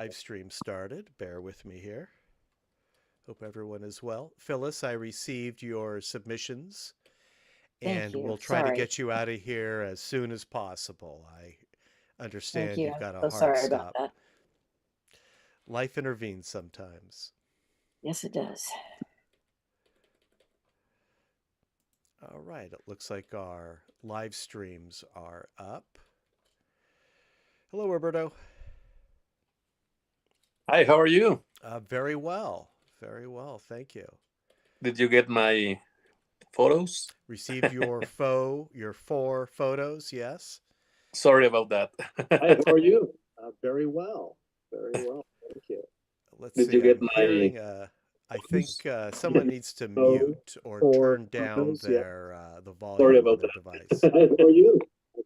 Live stream started. Bear with me here. Hope everyone is well. Phyllis, I received your submissions Thank and you. we'll try to Sorry. get you out of here as soon as possible. I Thank understand you. you've I'm got a so hard sorry about stop. that. Life intervenes sometimes. Yes, it does. All right, it looks like our live streams are up. Hello, Roberto. Hi, how are you? Very well. Very well. Thank you. Did you get my photos? Received your four photos, yes? Sorry about that. Hi, how are you? Very well. Very well. Thank you. Let's Did see. you get I'm my hearing. I think photos? someone needs to So, mute or for turn down photos, yeah. their the Sorry volume on about their that. device. Hi, how are you?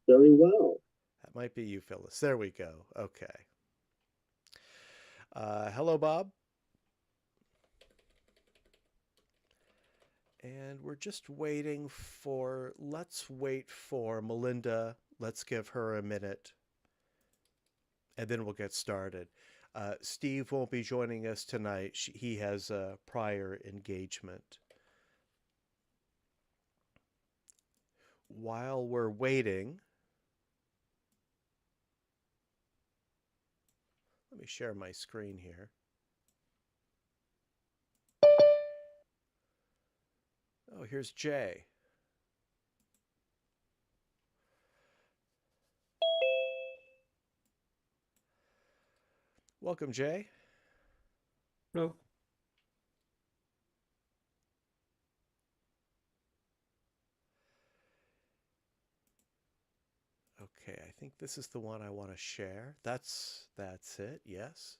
Very well. That might be you, Phyllis. There we go. Okay. Hello, Bob. And we're just waiting for. Let's wait for Melinda. Let's give her a minute, and then we'll get started. Steve won't be joining us tonight. He has a prior engagement. While we're waiting, let me share my screen here. Oh, here's Jay. Welcome, Jay. No. Okay, I think this is the one I want to share. That's it. Yes.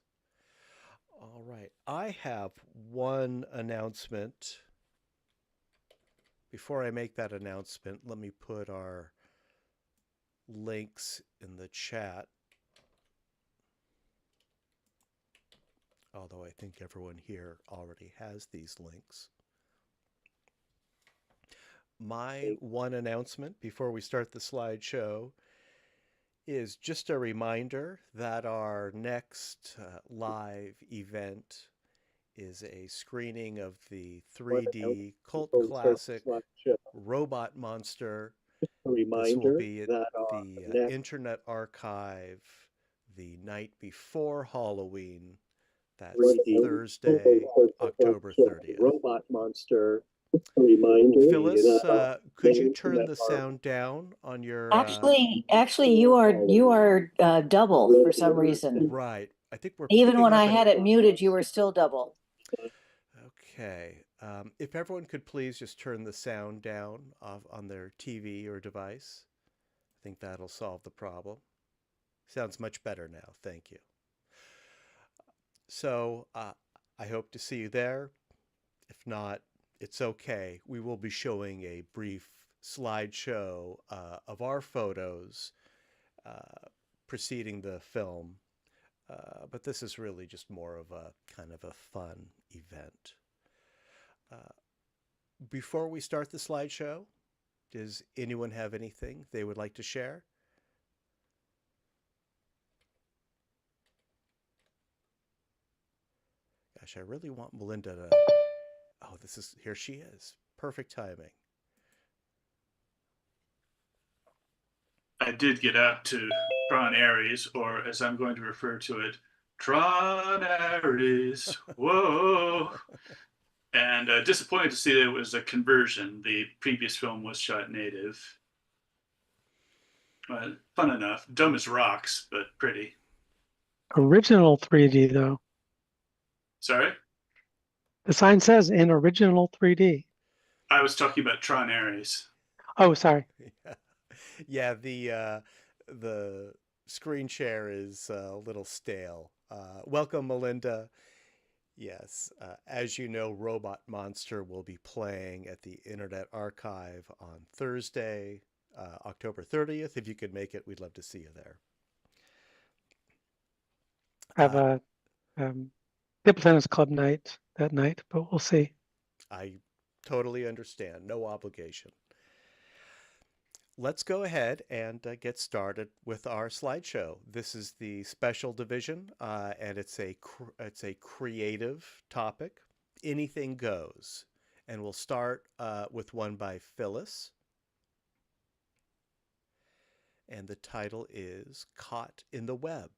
All right. I have one announcement. Before I make that announcement, let me put our links in the chat. Although I think everyone here already has these links. My one announcement before we start the slideshow is just a reminder that our next live event is a screening of the 3D cult classic Robot Monster. Just a This will reminder be at that our the next Internet Archive the night before Halloween. That's 3D Thursday, October 30th. Robot Monster. Just a reminder Phyllis, that our could you next turn the our sound down on your? Actually, you are double for some reason. Right. I think we're Even when picking I up had it muted, you were still double. Okay. If everyone could please just turn the sound down on their TV or device, I think that'll solve the problem. Sounds much better now. Thank you. So I hope to see you there. If not, it's okay. We will be showing a brief slideshow of our photos preceding the film. But this is really just more of a kind of a fun event. Before we start the slideshow, does anyone have anything they would like to share? Gosh, I really want Melinda to. Oh, here she is. Perfect timing. I did get out to Tron Ares, or as I'm going to refer to it, Tron Ares. Whoa. And disappointed to see that it was a conversion. The previous film was shot native. Fun enough. Dumb as rocks, but pretty. Original 3D, though. Sorry? The sign says in original 3D. I was talking about Tron Ares. Oh, sorry. Yeah, the screen share is a little stale. Welcome, Melinda. Yes, as you know, Robot Monster will be playing at the Internet Archive on Thursday, October 30th. If you could make it, we'd love to see you there. I have a table tennis club night that night, but we'll see. I totally understand. No obligation. let's go ahead and get started with our slideshow. This is the special division, and it's a creative topic. Anything goes, and we'll start with one by Phyllis, and the title is "Caught in the Web."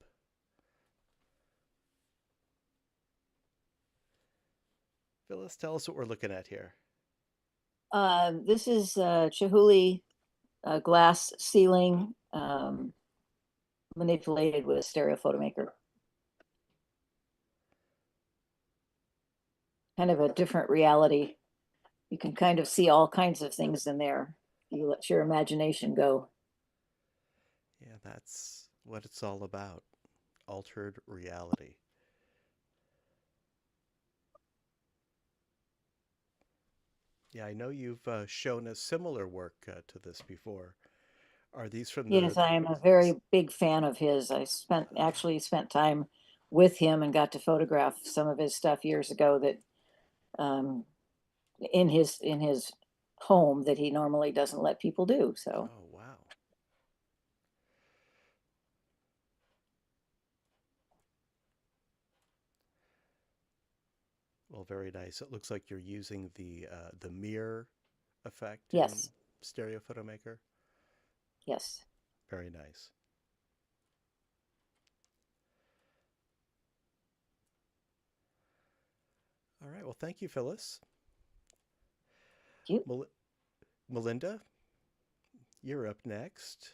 Phyllis, tell us what we're looking at here. This is Chihuly glass ceiling manipulated with a stereo photomaker. Kind of a different reality. You can kind of see all kinds of things in there. You let your imagination go. Yeah, that's what it's all about. Altered reality. Yeah, I know you've shown us similar work to this before. Are these from the... Yes, I am a very big fan of his. I actually spent time with him and got to photograph some of his stuff years ago that in his home that he normally doesn't let people do. So Oh, wow. Well, very nice. It looks like you're using the mirror effect yes, in Stereo Photomaker. yes. Very nice. All right. Well, thank you, Phyllis. Thank you. Melinda, you're up next.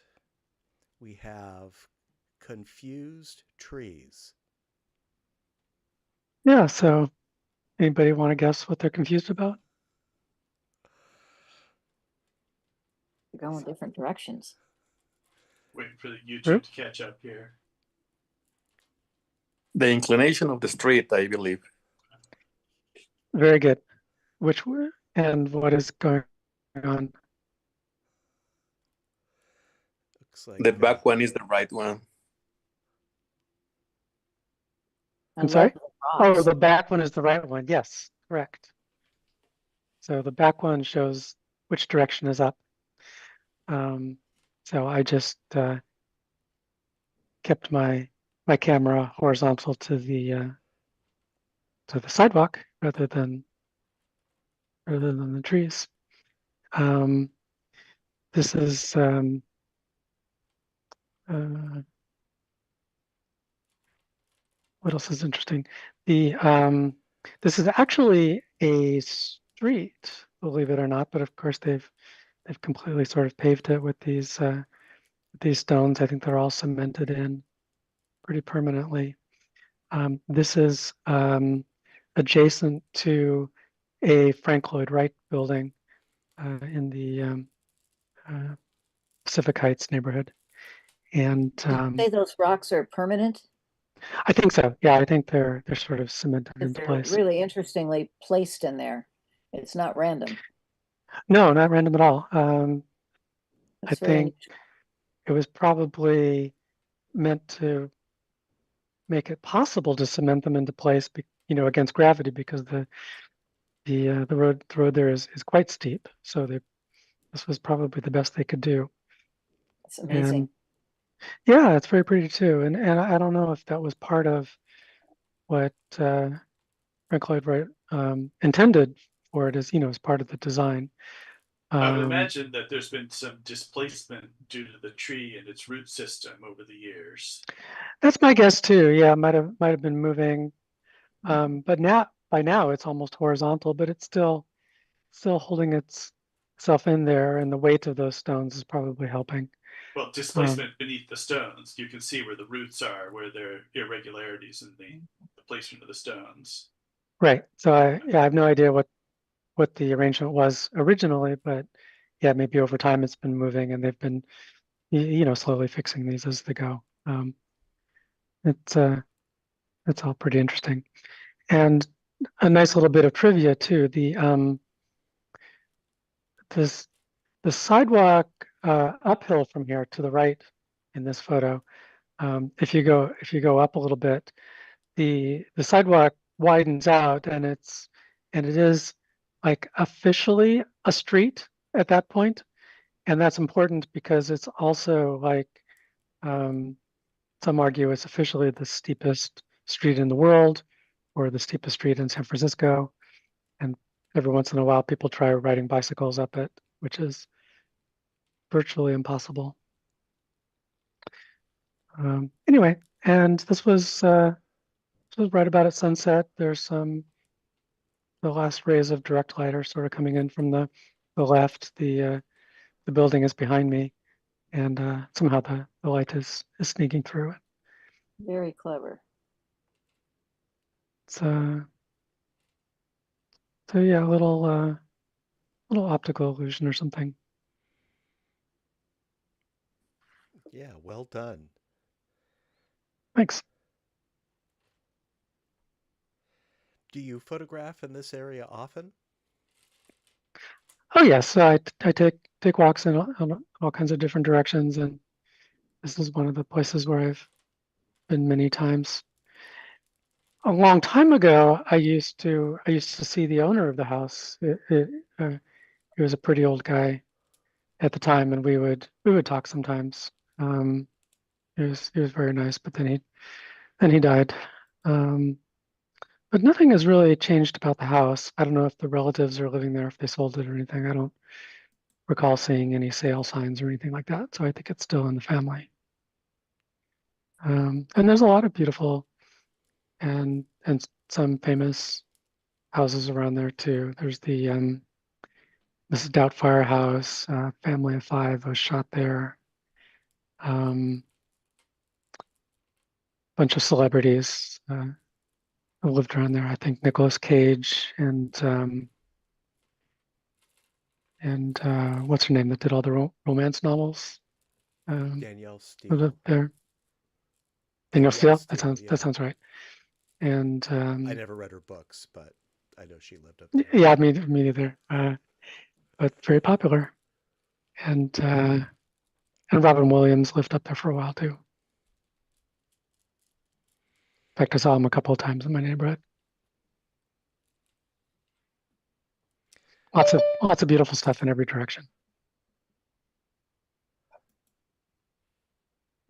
We have confused trees. Yeah, so anybody want to guess what they're confused about? You're going different directions. Waiting for the YouTube True. to catch up here. The inclination of the street, I believe. Very good. Which were and what is going on? Looks like The back one is the right one. I'm sorry? the Oh, rocks. the back one is the right one. Yes, correct. So the back one shows which direction is up. So I just kept my camera horizontal to the sidewalk rather than the trees. This is what else is interesting? This is actually a street, believe it or not, but of course they've completely sort of paved it with these stones. I think they're all cemented in pretty permanently. This is adjacent to a Frank Lloyd Wright building in the Pacific Heights neighborhood. And Say those rocks are permanent? I think so. Yeah, I think they're sort of cemented into They're place. really interestingly placed in there. It's not random. No, not random at all. I It's very think it was probably meant to make it possible to cement them into place, against gravity, because the road there is quite steep. So this was probably the best they could do. It's amazing. And yeah, it's very pretty too. And I don't know if that was part of what Frank Lloyd Wright intended for it, as part of the design. I would imagine that there's been some displacement due to the tree and its root system over the years. That's my guess too. Yeah, it might have been moving, but by now it's almost horizontal, but it's still holding itself in there, and the weight of those stones is probably helping. Well, displacement beneath the stones, you can see where the roots are, where there are irregularities in the placement of the stones. Right. So I have no idea what the arrangement was originally, but yeah, maybe over time it's been moving, and they've been slowly fixing these as they go. It's all pretty interesting, and a nice little bit of trivia too. The sidewalk uphill from here to the right in this photo, if you go up a little bit, the sidewalk widens out, and it is like officially a street at that point. And that's important because it's also like, some argue it's officially the steepest street in the world or the steepest street in San Francisco. And every once in a while, people try riding bicycles up it, which is virtually impossible. Anyway, and this was right about at sunset. There's the last rays of direct light are sort of coming in from the left. The building is behind me, and somehow the light is sneaking through it. Very clever. So yeah, a little optical illusion or something. Yeah, well done. Thanks. Do you photograph in this area often? Oh yes, I take walks in all kinds of different directions, and this is one of the places where I've been many times. A long time ago, I used to see the owner of the house. He was a pretty old guy at the time, and we would talk sometimes. He was very nice, but then he died. But nothing has really changed about the house. I don't know if the relatives are living there, if they sold it or anything. I don't recall seeing any sale signs or anything like that. So I think it's still in the family. And there's a lot of beautiful and some famous houses around there too. There's the Mrs. Doubtfire house, family of 5 was shot there. Bunch of celebrities who lived around there. I think Nicolas Cage and what's her name that did all the romance novels? Danielle Who lived Steele. there? Danielle Steele. That yeah. sounds right. And I never read her books, but I know she lived up there. yeah, me neither. But very popular. And Robin Williams lived up there for a while too. In fact, I saw him a couple of times in my neighborhood. Lots of beautiful stuff in every direction.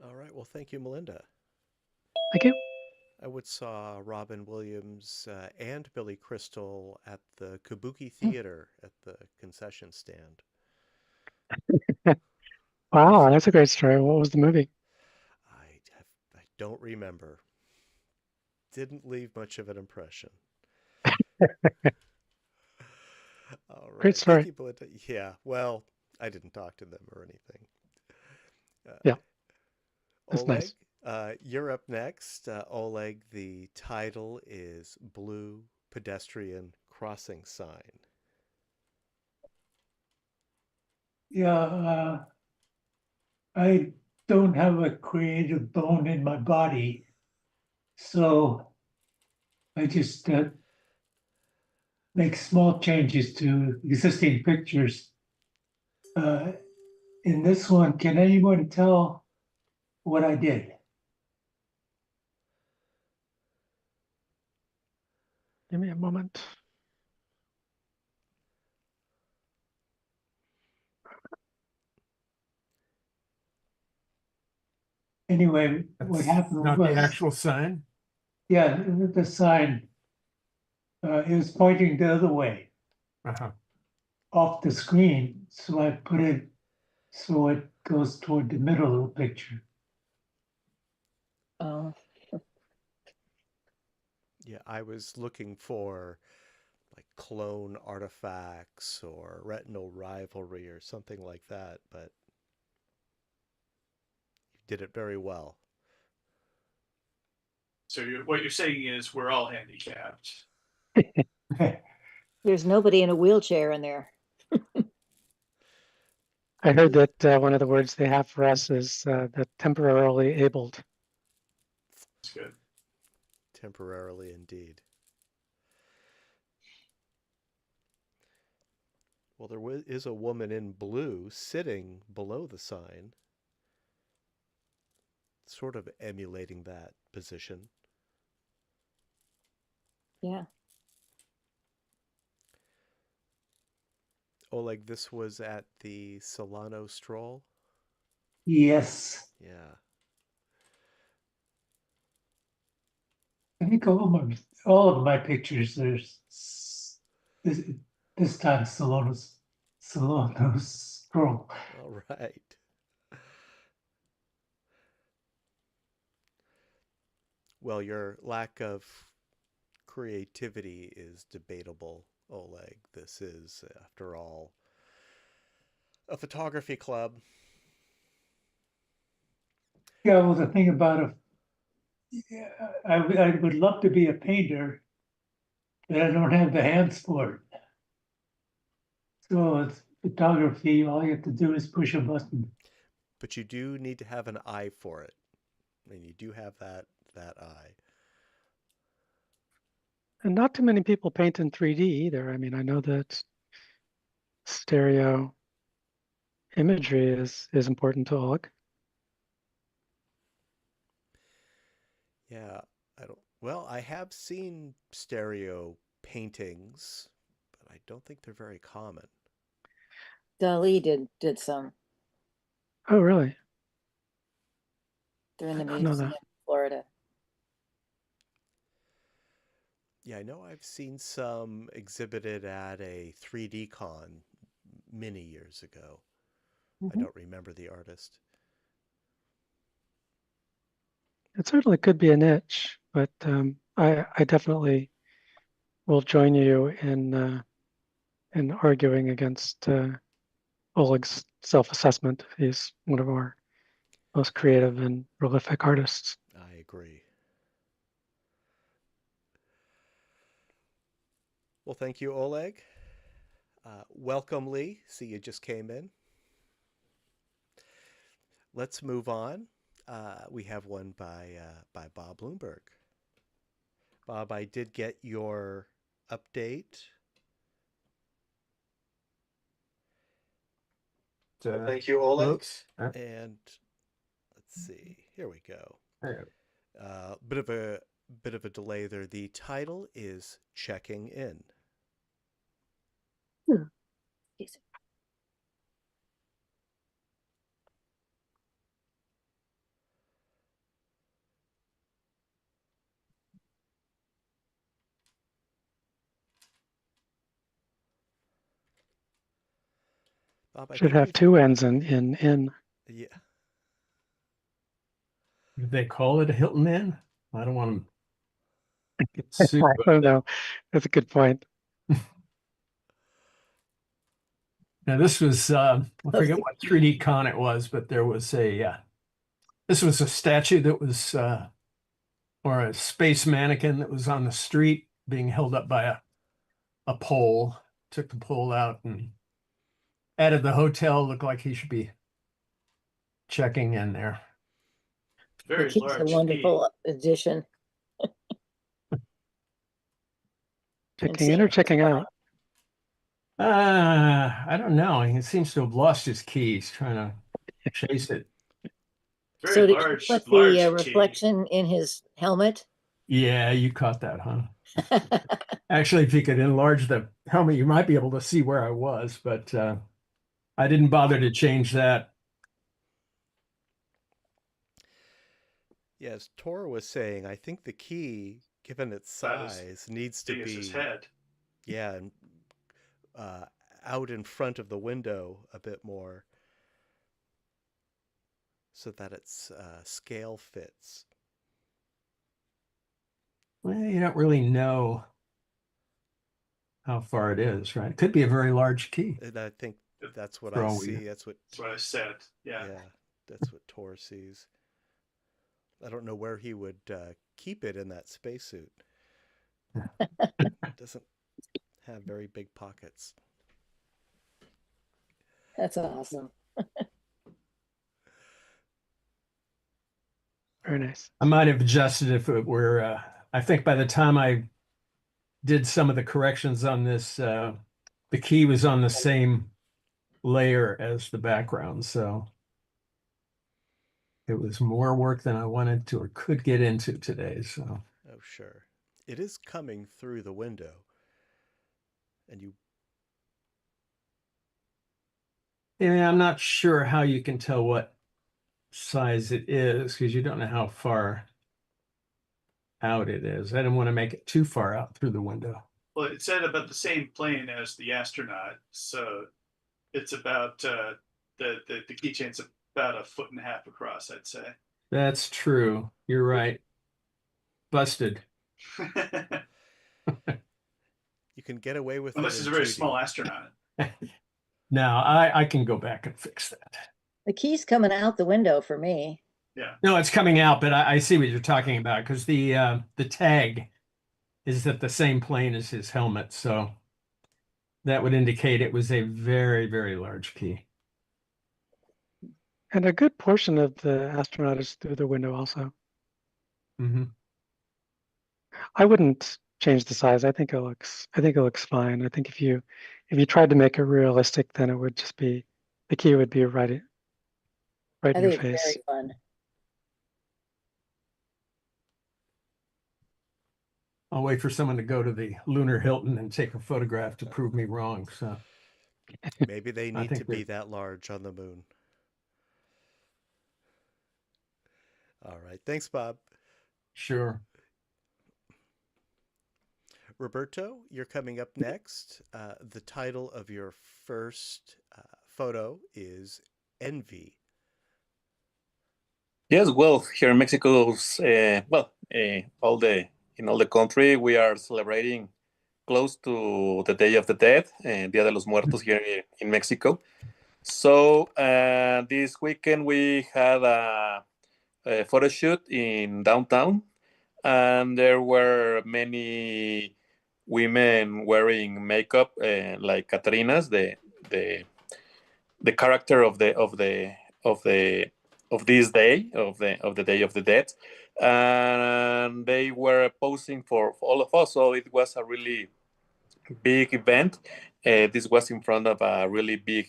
All right. Well, thank you, Melinda. Thank you. I would saw Robin Williams and Billy Crystal at the Kabuki Hmm. Theater at the concession stand. Wow, that's a great story. What was the movie? I don't remember. Didn't leave much of an impression. All right. Great story. Thank you, Melinda. Yeah. Well, I didn't talk to them or anything. Yeah, that's Oleg, nice. you're up next. Oleg, the title is Blue Pedestrian Crossing Sign. Yeah, I don't have a creative bone in my body, so I just make small changes to existing pictures. In this one, can anyone tell what I did? Give me a moment. Anyway, what That's happened not was, the actual sign. yeah, the sign, it was pointing the other way Uh-huh. off the screen, so I put it so it goes toward the middle of the picture. Oh, Yeah, I was looking for like clone artifacts or retinal rivalry or something like that, but you did it very well. So what you're saying is we're all handicapped. there's nobody in a wheelchair in there. I heard that one of the words they have for us is the temporarily abled. That's good. Temporarily, indeed. Well, there is a woman in blue sitting below the sign, sort of emulating that position. Yeah. Oleg, this was at the Solano Stroll? Yes, Yeah. I think all of my pictures, this, this time Solonos scroll. All right. Well, your lack of creativity is debatable, Oleg. This is, after all, a photography club. Yeah, well, the thing about I would love to be a painter, but I don't have the hands for it. So it's photography, all you have to do is push a button. But you do need to have an eye for it. And you do have that eye. And not too many people paint in 3D either. I mean, I know that stereo imagery is important to Oleg. Yeah, well, I have seen stereo paintings, but I don't think they're very common. Dali did some. Oh, really? They're in the I know museum that. in Florida. Yeah, I know I've seen some exhibited at a 3D con many years ago. I don't remember the artist. It certainly could be a niche, but I definitely will join you in arguing against Oleg's self-assessment. He's one of our most creative and prolific artists. I agree. Well, thank you, Oleg. Welcome, Lee. See, you just came in. Let's move on. We have one by Bob Bloomberg. Bob, I did get your update. Thank you, Oleg. And let's see. Here we go. There. Bit of a delay there. The title is Checking In. Yes. Bob, I Should think have two N's in. Yeah. Do they call it a Hilton Inn? I don't want to get sued. I don't know. That's a good point. Now this was I forget what 3D con it was, but there was this was a statue that was or a space mannequin that was on the street being held up by a pole. Took the pole out and added the hotel. Looked like he should be checking in there. Very It's a large wonderful addition. Checking in or checking out? I don't know. He seems to have lost his keys trying to chase it. Very So did you large, put large the key. reflection in his helmet? Yeah, you caught that, huh? Actually, if you could enlarge the helmet, you might be able to see where I was, but I didn't bother to change that. Yes, Tor was saying, I think the key, given its size, needs to Big as be his head. yeah, and out in front of the window a bit more so that its scale fits. Well, you don't really know how far it is, right? It could be a very large key. And I think that's what For I all we see. know. That's what I said. Yeah. that's what Tor sees. I don't know where he would keep it in that spacesuit. Doesn't have very big pockets. That's awesome. Very nice. I might have adjusted if it were, I think by the time I did some of the corrections on this, the key was on the same layer as the background. So it was more work than I wanted to or could get into today. So, Oh, sure. It is coming through the window. And Yeah, I'm not sure how you can tell what size it is because you don't know how far out it is. I didn't want to make it too far out through the window. Well, it said about the same plane as the astronaut, so it's about the keychain's about 1.5 feet across, I'd say. That's true. You're right. Busted. You can get away with Unless it it's in a very 2D. small astronaut. Now I can go back and fix that. The key's coming out the window for me. Yeah. No, it's coming out, but I see what you're talking about because the tag is at the same plane as his helmet, so that would indicate it was a very, very large key. And a good portion of the astronaut is through the window also. Mm-hmm. I wouldn't change the size. I think it looks fine. I think if you tried to make it realistic, then it would just be the key would be right I in your think it's face. very fun. I'll wait for someone to go to the Lunar Hilton and take a photograph to prove me wrong. So Maybe they I need think to be that large on the moon. All right. Thanks, Bob. sure. Roberto, you're coming up next. The title of your first photo is Envy. Yes, well, here in Mexico's, all the country, we are celebrating close to the Day of the Dead, Dia de los Muertos here in Mexico. So this weekend we had a photo shoot in downtown, and there were many women wearing makeup, like Catrinas, the character of this day of the Day of the Dead, and they were posing for all of us. So it was a really big event. This was in front of a really big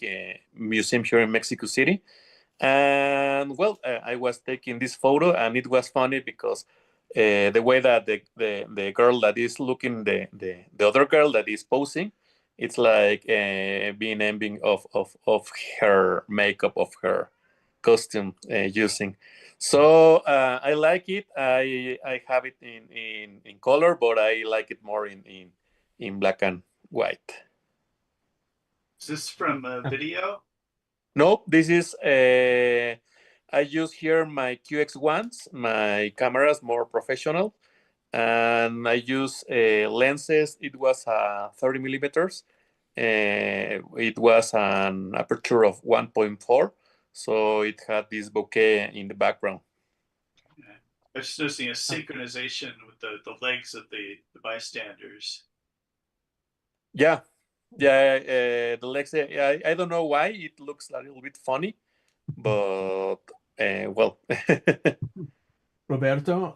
museum here in Mexico City. And well, I was taking this photo, and it was funny because the way that the girl that is looking the other girl that is posing, it's like being envying of her makeup, of her costume using. So I like it. I have it in color, but I like it more in black and white. Is this from a video? No, this is I use here my QX1s. My camera is more professional, and I use lenses. It was 30 millimeters. It was an aperture of 1.4, so it had this bokeh in the background. Yeah. I was just noticing a synchronization with the legs of the bystanders. Yeah, the legs. I don't know why it looks a little bit funny, but well. Roberto,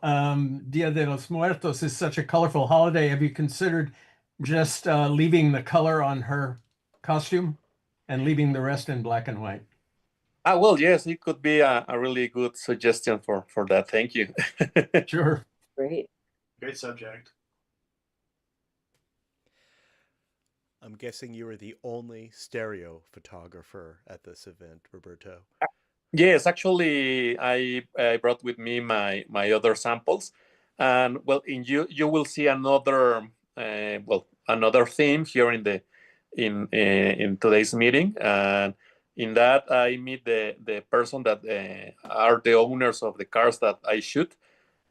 Dia de los Muertos is such a colorful holiday. Have you considered just leaving the color on her costume and leaving the rest in black and white? Well, yes, it could be a really good suggestion for that. Thank you. Sure. Great. Great subject. I'm guessing you were the only stereo photographer at this event, Roberto. Yes, actually, I brought with me my other samples, and well, you will see another another theme here in today's meeting, and in that I meet the person that are the owners of the cars that I shoot,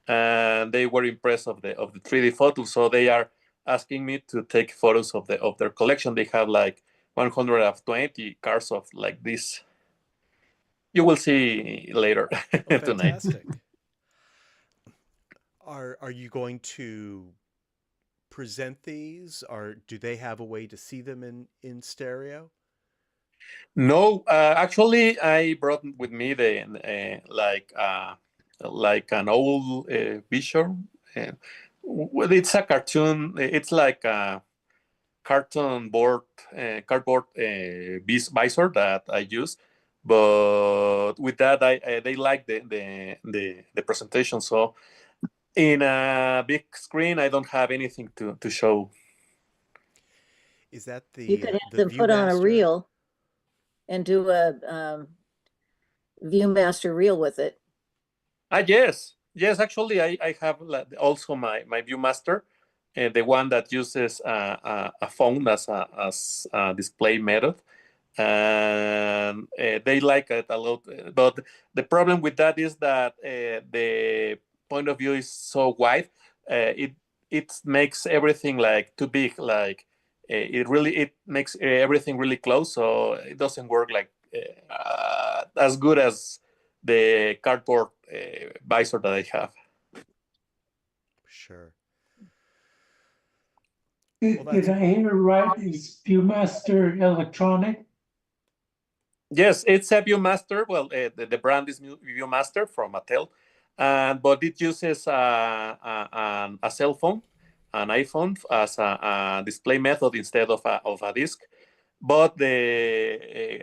and they were impressed of the 3D photos, so they are asking me to take photos of their collection. They have like 120 cars of like this. You will see later Oh, tonight. fantastic. Are you going to present these, or do they have a way to see them in stereo? No, actually, I brought with me the like an old vision. Well, it's a cartoon. It's like a cardboard visor that I use. But with that, they like the presentation. So in a big screen, I don't have anything to show. Is that You could have the them put on a Viewmaster? reel. and do a ViewMaster reel with it. Yes, yes. Actually, I have also my ViewMaster, the one that uses a phone as a display method, and they like it a lot. But the problem with that is that the point of view is so wide. It makes everything like too big. Like it makes everything really close, so it doesn't work like as good as the cardboard visor that I have. Sure. Did I hear right? Is ViewMaster electronic? Yes, it's a ViewMaster. Well, the brand is ViewMaster from Mattel, but it uses a cell phone, an iPhone, as a display method instead of a disc. But the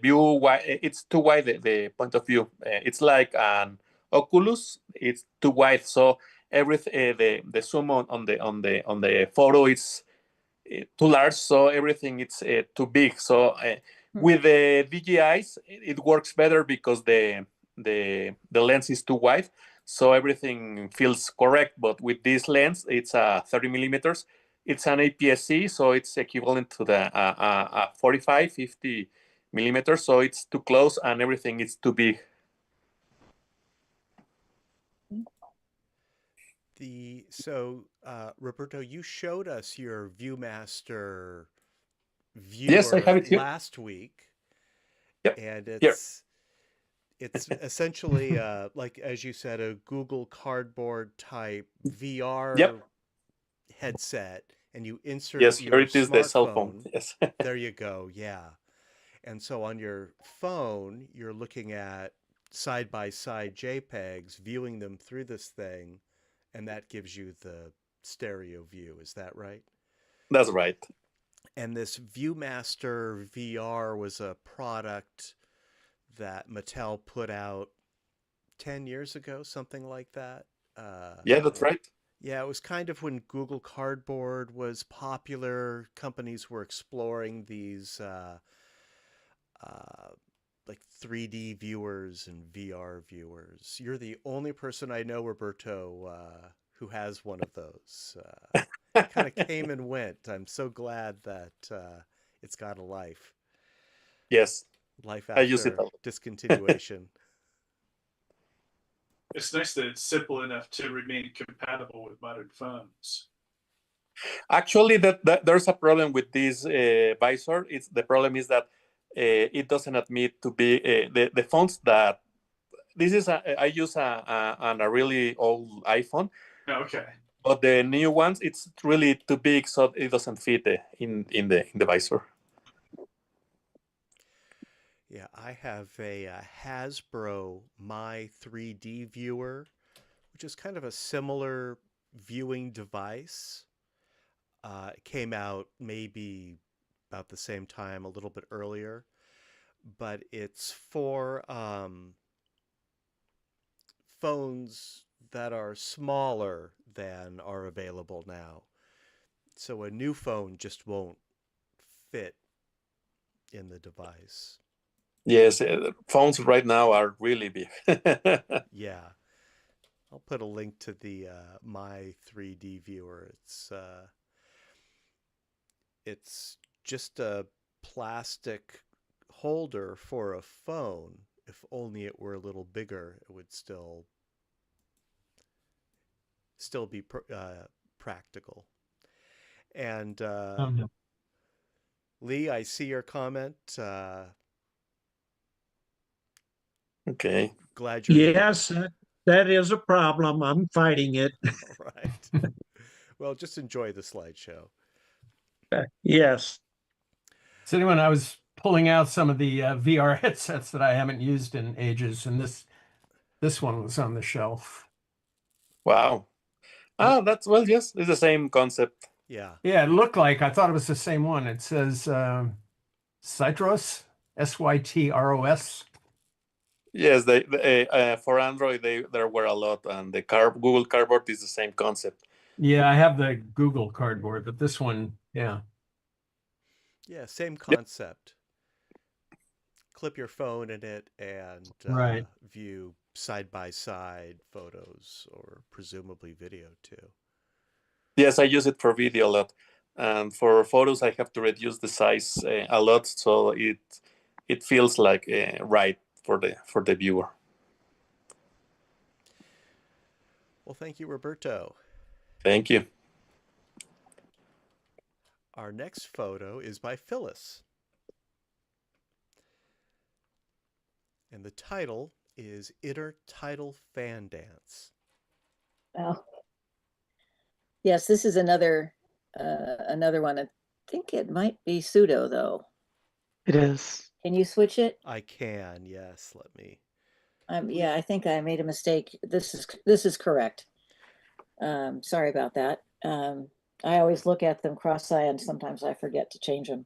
view it's too wide. The point of view it's like an Oculus. It's too wide, so the zoom on the photo is too large, so everything it's too big. So with the DJIs, it works better because the lens is too wide, so everything feels correct. But with this lens, it's 30 millimeters. It's an APS-C, so it's equivalent to the 45, 50 millimeters. So it's too close, and everything is too big. Roberto, you showed us your ViewMaster Yes, I viewer have it here. last week. Yep. And Here. it's essentially like, as you said, a Google Cardboard type VR headset, and you insert Yes, your here it is, the cell phone. Yes. There you go. Yeah. And so on your phone, you're looking at side-by-side JPEGs, viewing them through this thing, and that gives you the stereo view. Is that right? That's right. And this ViewMaster VR was a product that Mattel put out 10 years ago, something like that. Yeah, that's right. Yeah, it was kind of when Google Cardboard was popular. Companies were exploring these like 3D viewers and VR viewers. You're the only person I know, Roberto, who has one of those. It kind of came and went. I'm so glad that it's got a life. Yes. Life I use it after discontinuation. It's nice that it's simple enough to remain compatible with modern phones. Actually, that there's a problem with this visor. The problem is that it doesn't admit to be the phones that this is. I use a really old iPhone. Okay. But the new ones, it's really too big, so it doesn't fit in the visor. Yeah, I have a Hasbro My 3D viewer, which is kind of a similar viewing device. It came out maybe about the same time, a little bit earlier, but it's for phones that are smaller than are available now. So a new phone just won't fit in the device. Yes, phones right now are really big. Yeah. I'll put a link to the My 3D viewer. It's just a plastic holder for a phone. If only it were a little bigger, it would still be practical. And Lee, I see your comment. Okay. Glad you're Yes, that is a problem. I'm fighting it. All right. Well, just enjoy the slideshow. Yes. So anyway, I was pulling out some of the VR headsets that I haven't used in ages, and this one was on the shelf. Wow. That's yes, it's the same concept. Yeah. Yeah, it looked like, I thought it was the same one. It says Sytros, Sytros. Yes, they for Android there were a lot, and the Google Cardboard is the same concept. Yeah, I have the Google Cardboard, but this one, yeah. Yeah, same concept. Clip your phone in it and Right. view side-by-side photos or presumably video too. Yes, I use it for video a lot, and for photos I have to reduce the size a lot, so it feels like right for the viewer. Well, thank you, Roberto. Thank you. Our next photo is by Phyllis. And the title is Intertidal Fan Dance. Well, yes, this is another one. I think it might be pseudo though. It is. Can you switch it? I can, yes. Let me. Yeah, I think I made a mistake. This is correct. Sorry about that. I always look at them cross-eyed and sometimes I forget to change them.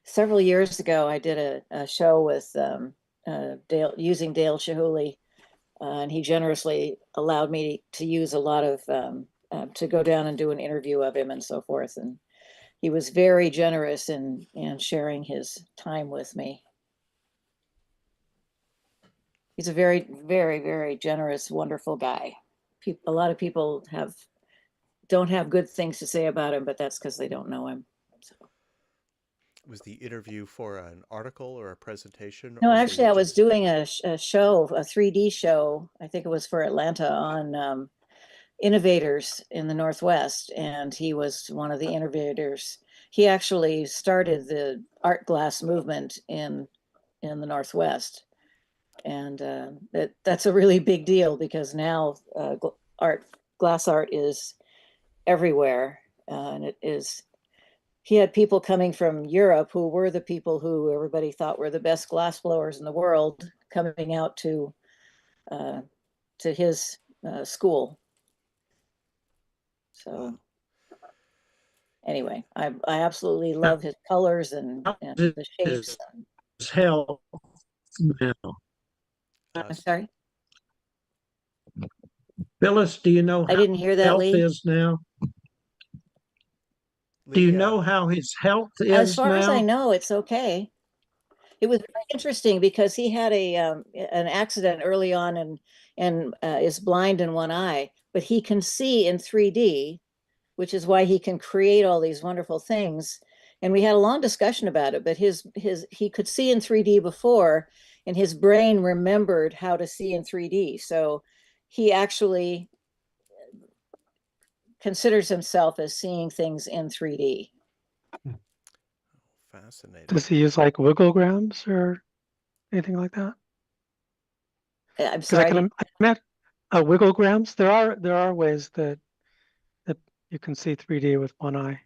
Several years ago, I did a show with Dale, using Dale Chihuly, and he generously allowed me to use a lot of, to go down and do an interview of him and so forth. And he was very generous in sharing his time with me. He's a very, very, very generous, wonderful guy. A lot of people don't have good things to say about him, but that's because they don't know him. So. Was the interview for an article or a presentation? No, or actually, I was just... doing a show, a 3D show. I think it was for Atlanta on innovators in the Northwest, and he was one of the innovators. He actually started the art glass movement in the Northwest, and that's a really big deal because now glass art is everywhere, and it is. He had people coming from Europe who were the people who everybody thought were the best glass blowers in the world coming out to his school. So wow. Anyway, I absolutely love his colors and the shapes. His health now. I'm sorry? Phyllis, do you know I didn't hear that, health Lee. is now? Lee, do you know how his health is now? As far as I know, it's okay. It was very interesting because he had an accident early on and is blind in one eye, but he can see in 3D, which is why he can create all these wonderful things. And we had a long discussion about it, but he could see in 3D before, and his brain remembered how to see in 3D. So he actually considers himself as seeing things in 3D. Fascinating. Does he use like wigglegrams or anything like that? I'm sorry. I can imagine wigglegrams. There are ways that you can see 3D with one eye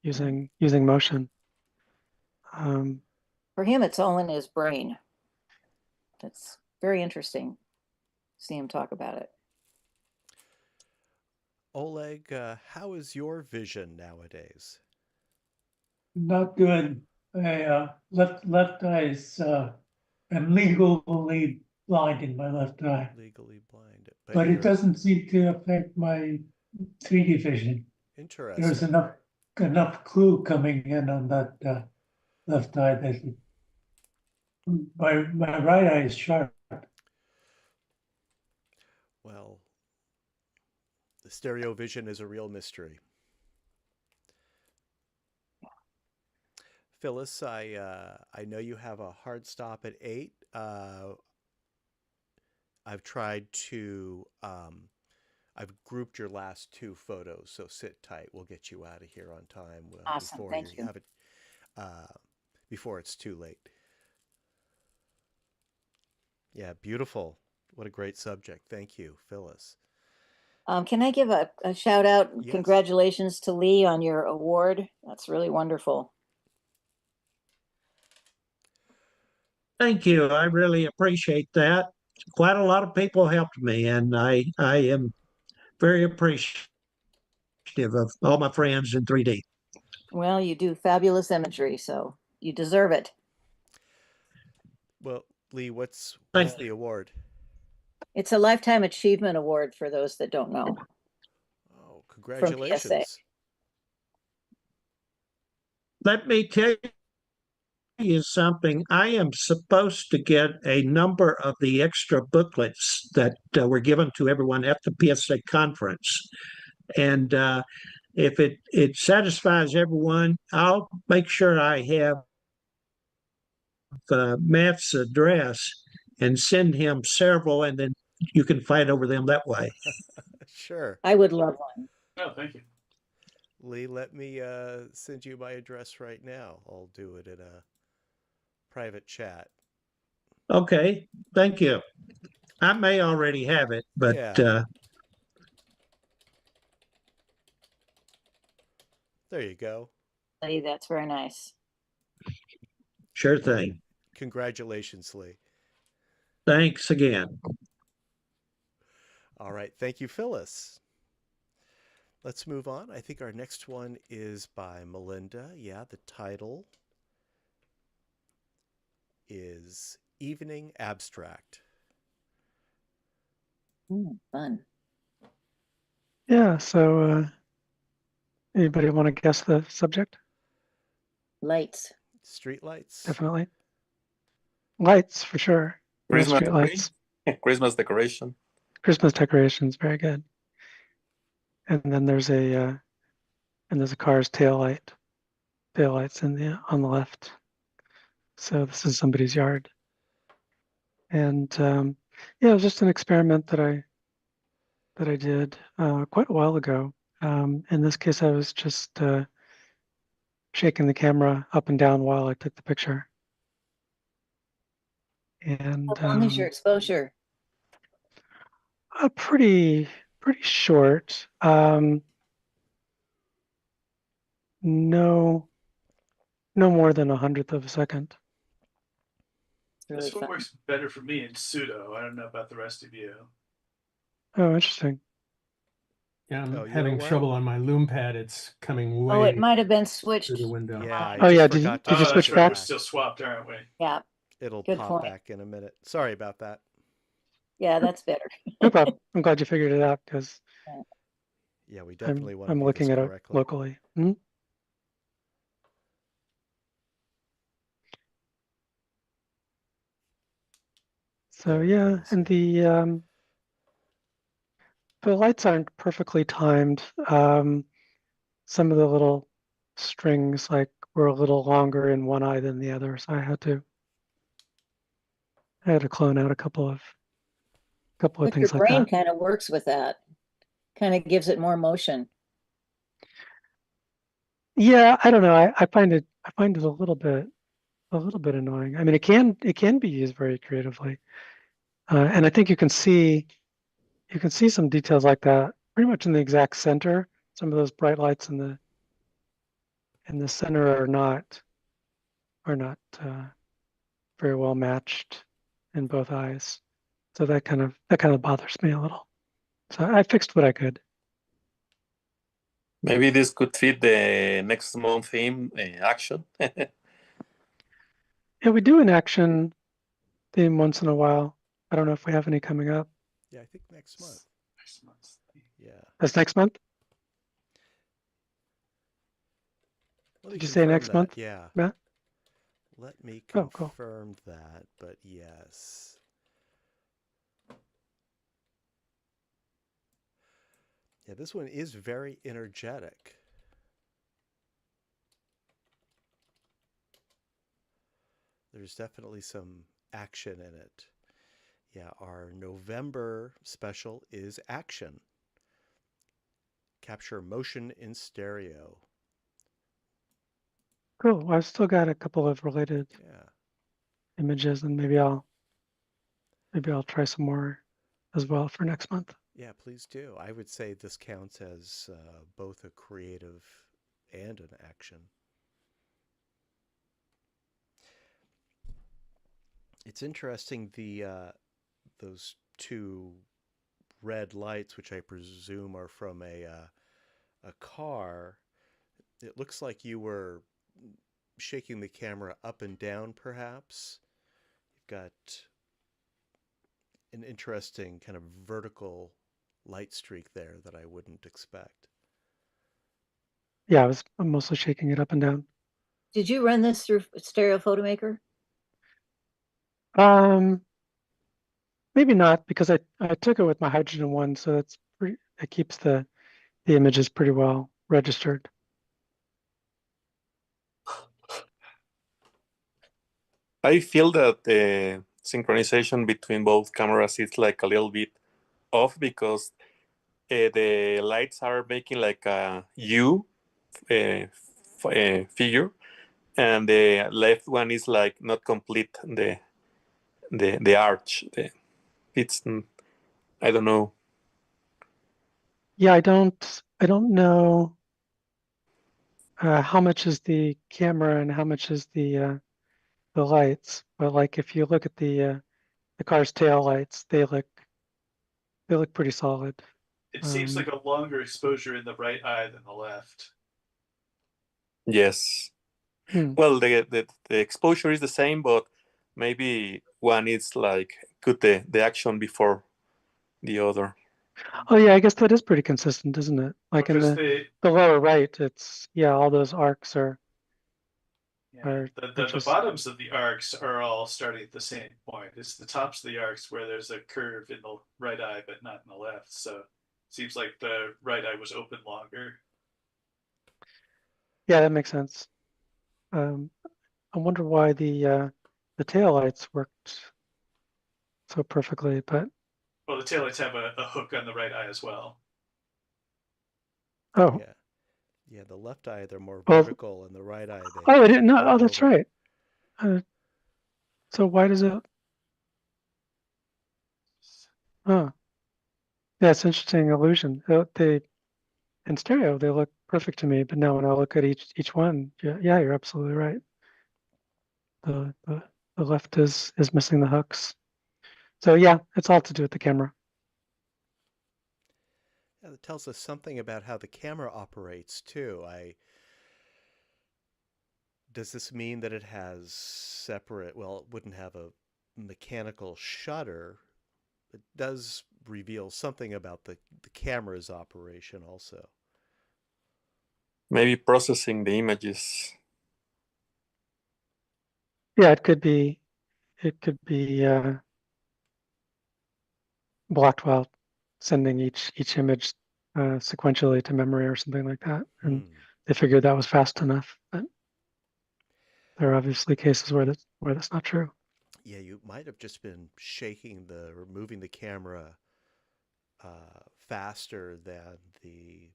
using motion. For him, it's all in his brain. That's very interesting. See him talk about it. Oleg, how is your vision nowadays? Not good. I left eye's I'm legally blind in my left eye. Legally blind. But it doesn't seem to affect my 3D vision. Interesting. There's enough clue coming in on that left eye that my right eye is sharp. Well, the stereo vision is a real mystery. Phyllis, I know you have a hard stop at 8. I've tried to, I've grouped your last 2 photos, so sit tight. We'll get you out of here on time. Awesome, thank you. Have it, before it's too late. Yeah, beautiful. What a great subject. Thank you, Phyllis. Can I give a shout out? Yes. Congratulations to Lee on your award. That's really wonderful. Thank you. I really appreciate that. Quite a lot of people helped me, and I am very appreciative of all my friends in 3D. Well, you do fabulous imagery, so you deserve it. Well, Lee, what's the award? It's a Lifetime Achievement Award for those that don't know. Oh, congratulations. let me tell you something. I am supposed to get a number of the extra booklets that were given to everyone at the PSA conference. And if it satisfies everyone, I'll make sure I have Matt's address and send him several, and then you can fight over them that way. Sure. I would love one. Oh, thank you. Lee, let me send you my address right now. I'll do it in a private chat. Okay, thank you. I may already have it, but Yeah. There you go. That's very nice. Sure thing. Congratulations, Lee. Thanks again. All right. Thank you, Phyllis. Let's move on. I think our next one is by Melinda. Yeah, the title is Evening Abstract. Fun. Yeah, so anybody want to guess the subject? Lights. Street lights. Definitely. Lights, for sure. Christmas Street lights. Christmas decoration. Christmas decorations, very good. And then there's a car's taillights on the left. So this is somebody's yard. And yeah, it was just an experiment that I did quite a while ago. In this case, I was just shaking the camera up and down while I took the picture. And How long is your exposure? pretty short. No more than 1/100th of a second. Really This one fun. works better for me in pseudo. I don't know about the rest of you. Oh, interesting. Yeah, I'm Oh, you know having what? trouble on my Lume Pad. It's coming way Oh, it might have been switched. through the window. Yeah. I Oh, just yeah, forgot to did you Oh, switch that's right. We're back? still swapped, aren't we? Yeah. It'll Good pop point. back in a minute. Sorry about that. Yeah, that's better. No problem. I'm glad you figured it out because Yeah, we definitely want to I'm do looking this at it correctly. locally. So There it yeah, goes, and yeah. the lights aren't perfectly timed. Some of the little strings were a little longer in one eye than the other, so I had to clone out a couple of But your things like brain that. kind of works with that. Kind of gives it more motion. Yeah, I don't know. I find it a little bit annoying. I mean, it can be used very creatively, and I think you can see some details like that pretty much in the exact center. Some of those bright lights in the center are not very well matched in both eyes, so that kind of bothers me a little. So I fixed what I could. Maybe this could fit the next month theme, action. Yeah, we do an action theme once in a while. I don't know if we have any coming up. Yeah, I think next month. Next month. Yeah. That's next month? Let me Did you say confirm next that. month, Yeah. Matt? Let me Oh, cool. confirm that, but yes. Yeah, this one is very energetic. There's definitely some action in it. Yeah, our November special is action. Capture motion in stereo. Cool. Well, I've still got a couple of related images, and maybe I'll try some more as well for next month. Yeah, please do. I would say this counts as both a creative and an action. It's interesting, those two red lights, which I presume are from a car. It looks like you were shaking the camera up and down, perhaps. You've got an interesting kind of vertical light streak there that I wouldn't expect. Yeah, I'm mostly shaking it up and down. Did you run this through Stereo Photomaker? Maybe not, because I took it with my hydrogen one, so that's pretty, it keeps the images pretty well registered. I feel that the synchronization between both cameras is like a little bit off because the lights are making like a U figure, and the left one is like not complete the arch. It's I don't know. Yeah, I don't know how much is the camera and how much is the lights, but like if you look at the car's tail lights, they look pretty solid. It seems like a longer exposure in the right eye than the left. Yes. Hmm. Well, the exposure is the same, but maybe one is like good the action before the other. Oh yeah, I guess that is pretty consistent, isn't it? Like in Because the lower right, it's all those arcs are the just bottoms of the arcs are all starting at the same point. It's the tops of the arcs where there's a curve in the right eye, but not in the left. So it seems like the right eye was open longer. yeah, that makes sense. I wonder why the tail lights worked so perfectly, but Well, the taillights have a hook on the right eye as well. oh, Yeah. Yeah, the left eye, they're more well, vertical, and the right eye, they I didn't know. Oh, hook that's over. right. So why does it? Oh, yeah, it's an interesting illusion. They in stereo they look perfect to me, but now when I look at each one, yeah, you're absolutely right. The left is missing the hooks. So yeah, it's all to do with the camera. Yeah, that tells us something about how the camera operates too. Does this mean that it has separate, well, it wouldn't have a mechanical shutter. It does reveal something about the camera's operation also. Maybe processing the images. Yeah, it could be blocked while sending each image sequentially to memory or something like that, and they figured that was fast enough. But there are obviously cases where that's not true. Yeah, you might have just been or moving the camera faster than the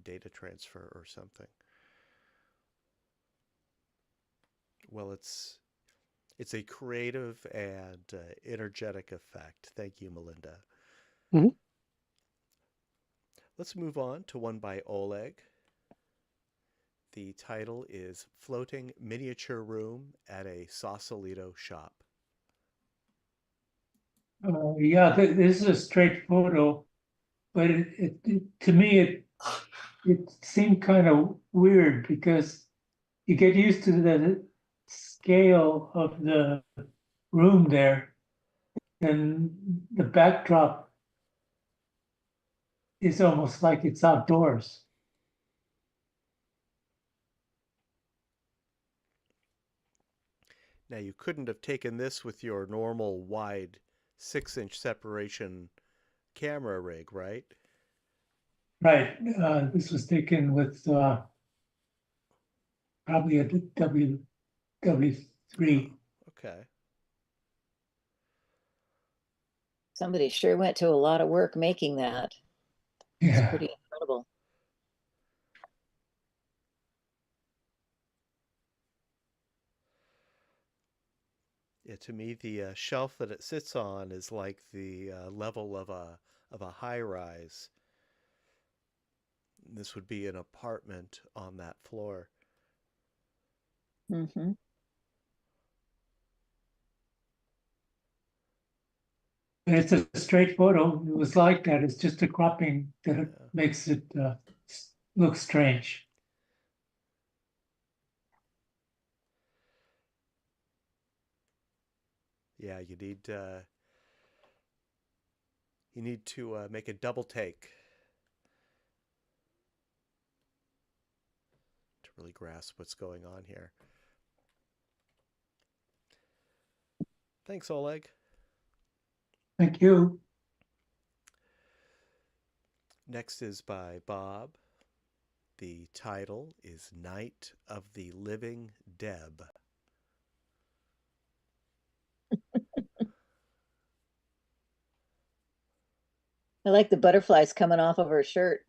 data transfer or something. Well, it's a creative and energetic effect. Thank you, Melinda. Mm-hmm. Let's move on to one by Oleg. The title is Floating Miniature Room at a Sausalito Shop. Yeah, this is a straight photo, but to me it seemed kind of weird because you get used to the scale of the room there, and the backdrop is almost like it's outdoors. Now, you couldn't have taken this with your normal wide 6-inch separation camera rig, right? Right. This was taken with probably a W3. Okay. Somebody sure went to a lot of work making that. It's Yeah. pretty incredible. Yeah, to me, the shelf that it sits on is like the level of a high rise. This would be an apartment on that floor. Mm-hmm. And it's a straight photo. It was like that. It's just a cropping that makes it look strange. Yeah, you need to make a double take to really grasp what's going on here. Thanks, Oleg. Thank you. Next is by Bob. The title is Night of the Living Deb. I like the butterflies coming off of her shirt.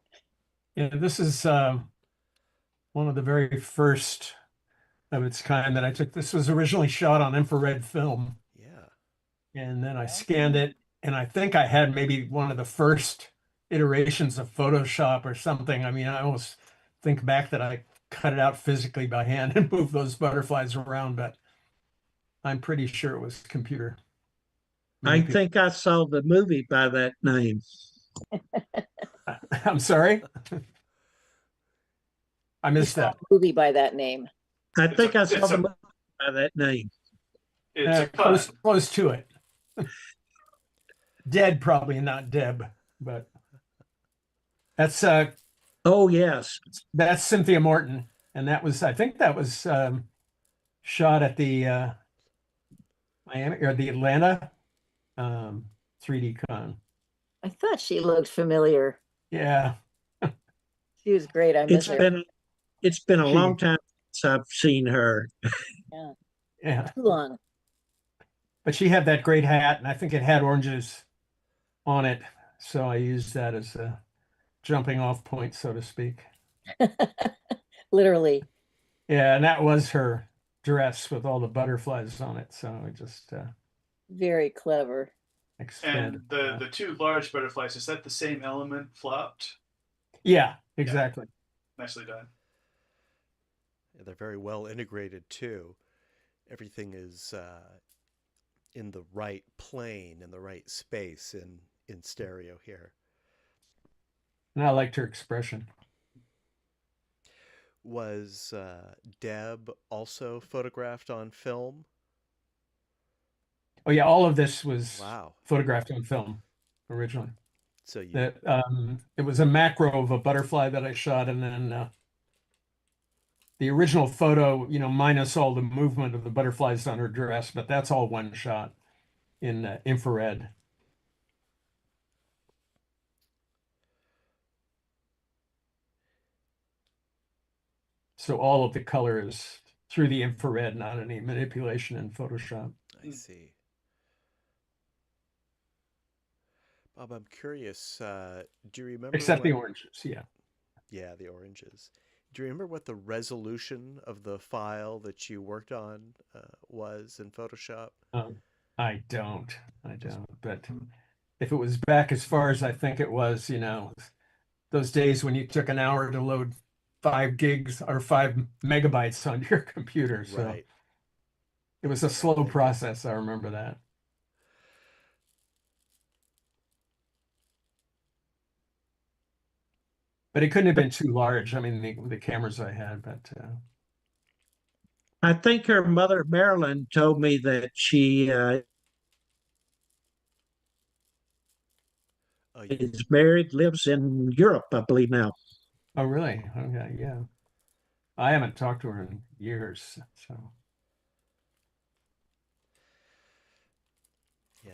Yeah, this is one of the very first of its kind that I took. This was originally shot on infrared film. Yeah. And then I scanned it, and I think I had maybe one of the first iterations of Photoshop or something. I mean, I almost think back that I cut it out physically by hand and moved those butterflies around, but I'm pretty sure it was computer. I think I saw the movie by that name. I'm sorry. I missed that. Movie by that name. I think I saw the movie by that name. It's close to it. Dead, probably not Deb, but that's oh yes, that's Cynthia Morton, and that was, I think that was shot at the Miami or the Atlanta 3D Con. I thought she looked familiar. Yeah, She was great. I miss her. It's been a long time since I've seen her. Yeah, too long. But she had that great hat, and I think it had oranges on it, so I used that as a jumping off point, so to speak. Literally. Yeah, and that was her dress with all the butterflies on it, so I just very clever. And the two large butterflies, is that the same element flopped? Yeah, exactly. Yeah. Nicely done. Yeah, they're very well integrated too. Everything is in the right plane, in the right space in stereo here. And I liked her expression. Was Deb also photographed on film? Oh yeah, all of this was Wow. photographed on film originally. So you that it was a macro of a butterfly that I shot, and then the original photo, minus all the movement of the butterflies on her dress, but that's all one shot in infrared. So all of the color is through the infrared, not any manipulation in Photoshop. I see. Bob, I'm curious, do you remember Except the oranges, yeah. Yeah, the oranges. Do you remember what the resolution of the file that you worked on was in Photoshop? I don't. But if it was back as far as I think it was, those days when you took an hour to load 5 gigs or 5 megabytes on your computer. So right. It was a slow process. I remember that. But it couldn't have been too large. I mean, the cameras I had, but I think her mother, Marilyn, told me that she is married, lives in Europe, I believe now. Oh, really? Okay, yeah. I haven't talked to her in years, so. Yeah,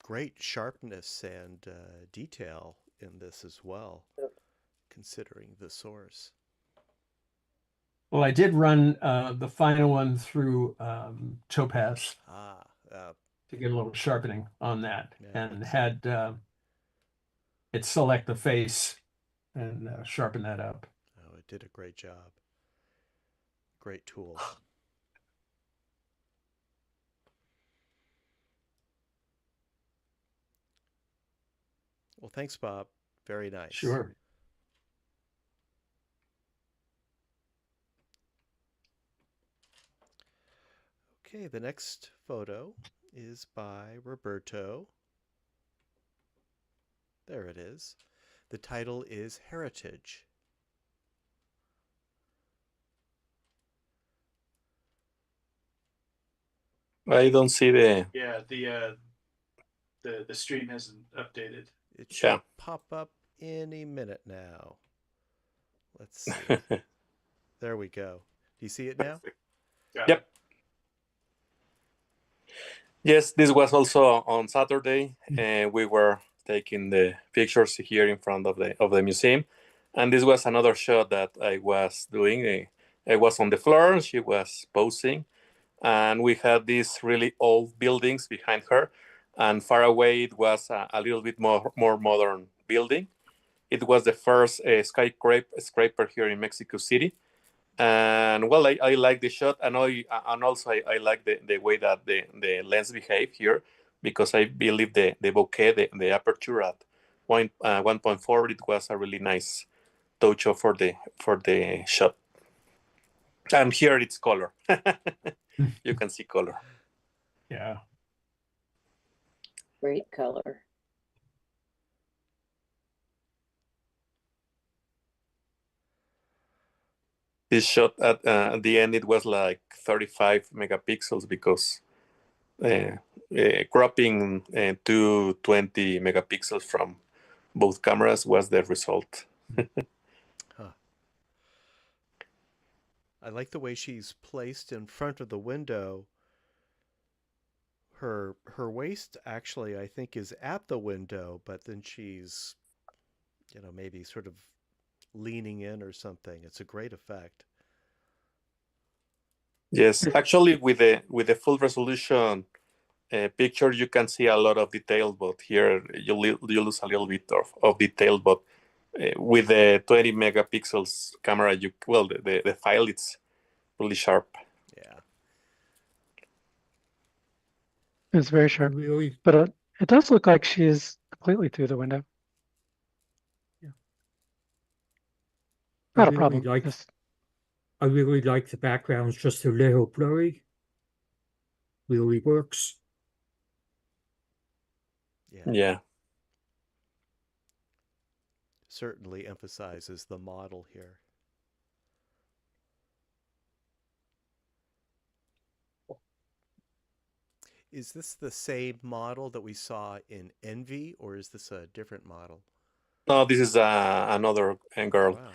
great sharpness and detail in this as well, considering the source. Well, I did run the final one through Topaz to get a little sharpening on that, and had it select the face and sharpen that up. Oh, it did a great job. Great tool. Well, thanks, Bob. Very nice. Sure. Okay, the next photo is by Roberto. There it is. The title is Heritage. I don't see the. Yeah, the stream hasn't updated. It should pop up any minute now. Let's see. There we go. Do you see it now? Yeah. Yep. Yes, this was also on Saturday, and we were taking the pictures here in front of the museum. And this was another shot that I was doing. I was on the floor, she was posing, and we had these really old buildings behind her. And far away, it was a little bit more modern building. It was the first skyscraper here in Mexico City. And well, I like the shot, and also I like the way that the lens behave here, because I believe the bokeh, the aperture at 1.4, it was a really nice touch for the shot. And here it's color. You can see color. Yeah. Great color. This shot at the end, it was like 35 megapixels, because cropping to 20 megapixels from both cameras was the result. Huh. I like the way she's placed in front of the window. Her waist actually, I think, is at the window, but then she's, maybe sort of leaning in or something. It's a great effect. Yes, actually, with the full resolution picture, you can see a lot of detail, but here you lose a little bit of detail. But with the 20 megapixels camera, the file, it's really sharp. Yeah. It's very sharp, Really, but it does look like she is completely through the window. Yeah. Not a really problem. like Just I really like the background's just a little blurry. Really works. Yeah. Yeah. Certainly emphasizes the model here. Is this the same model that we saw in Envy, or is this a different model? No, this is another girl. Wow.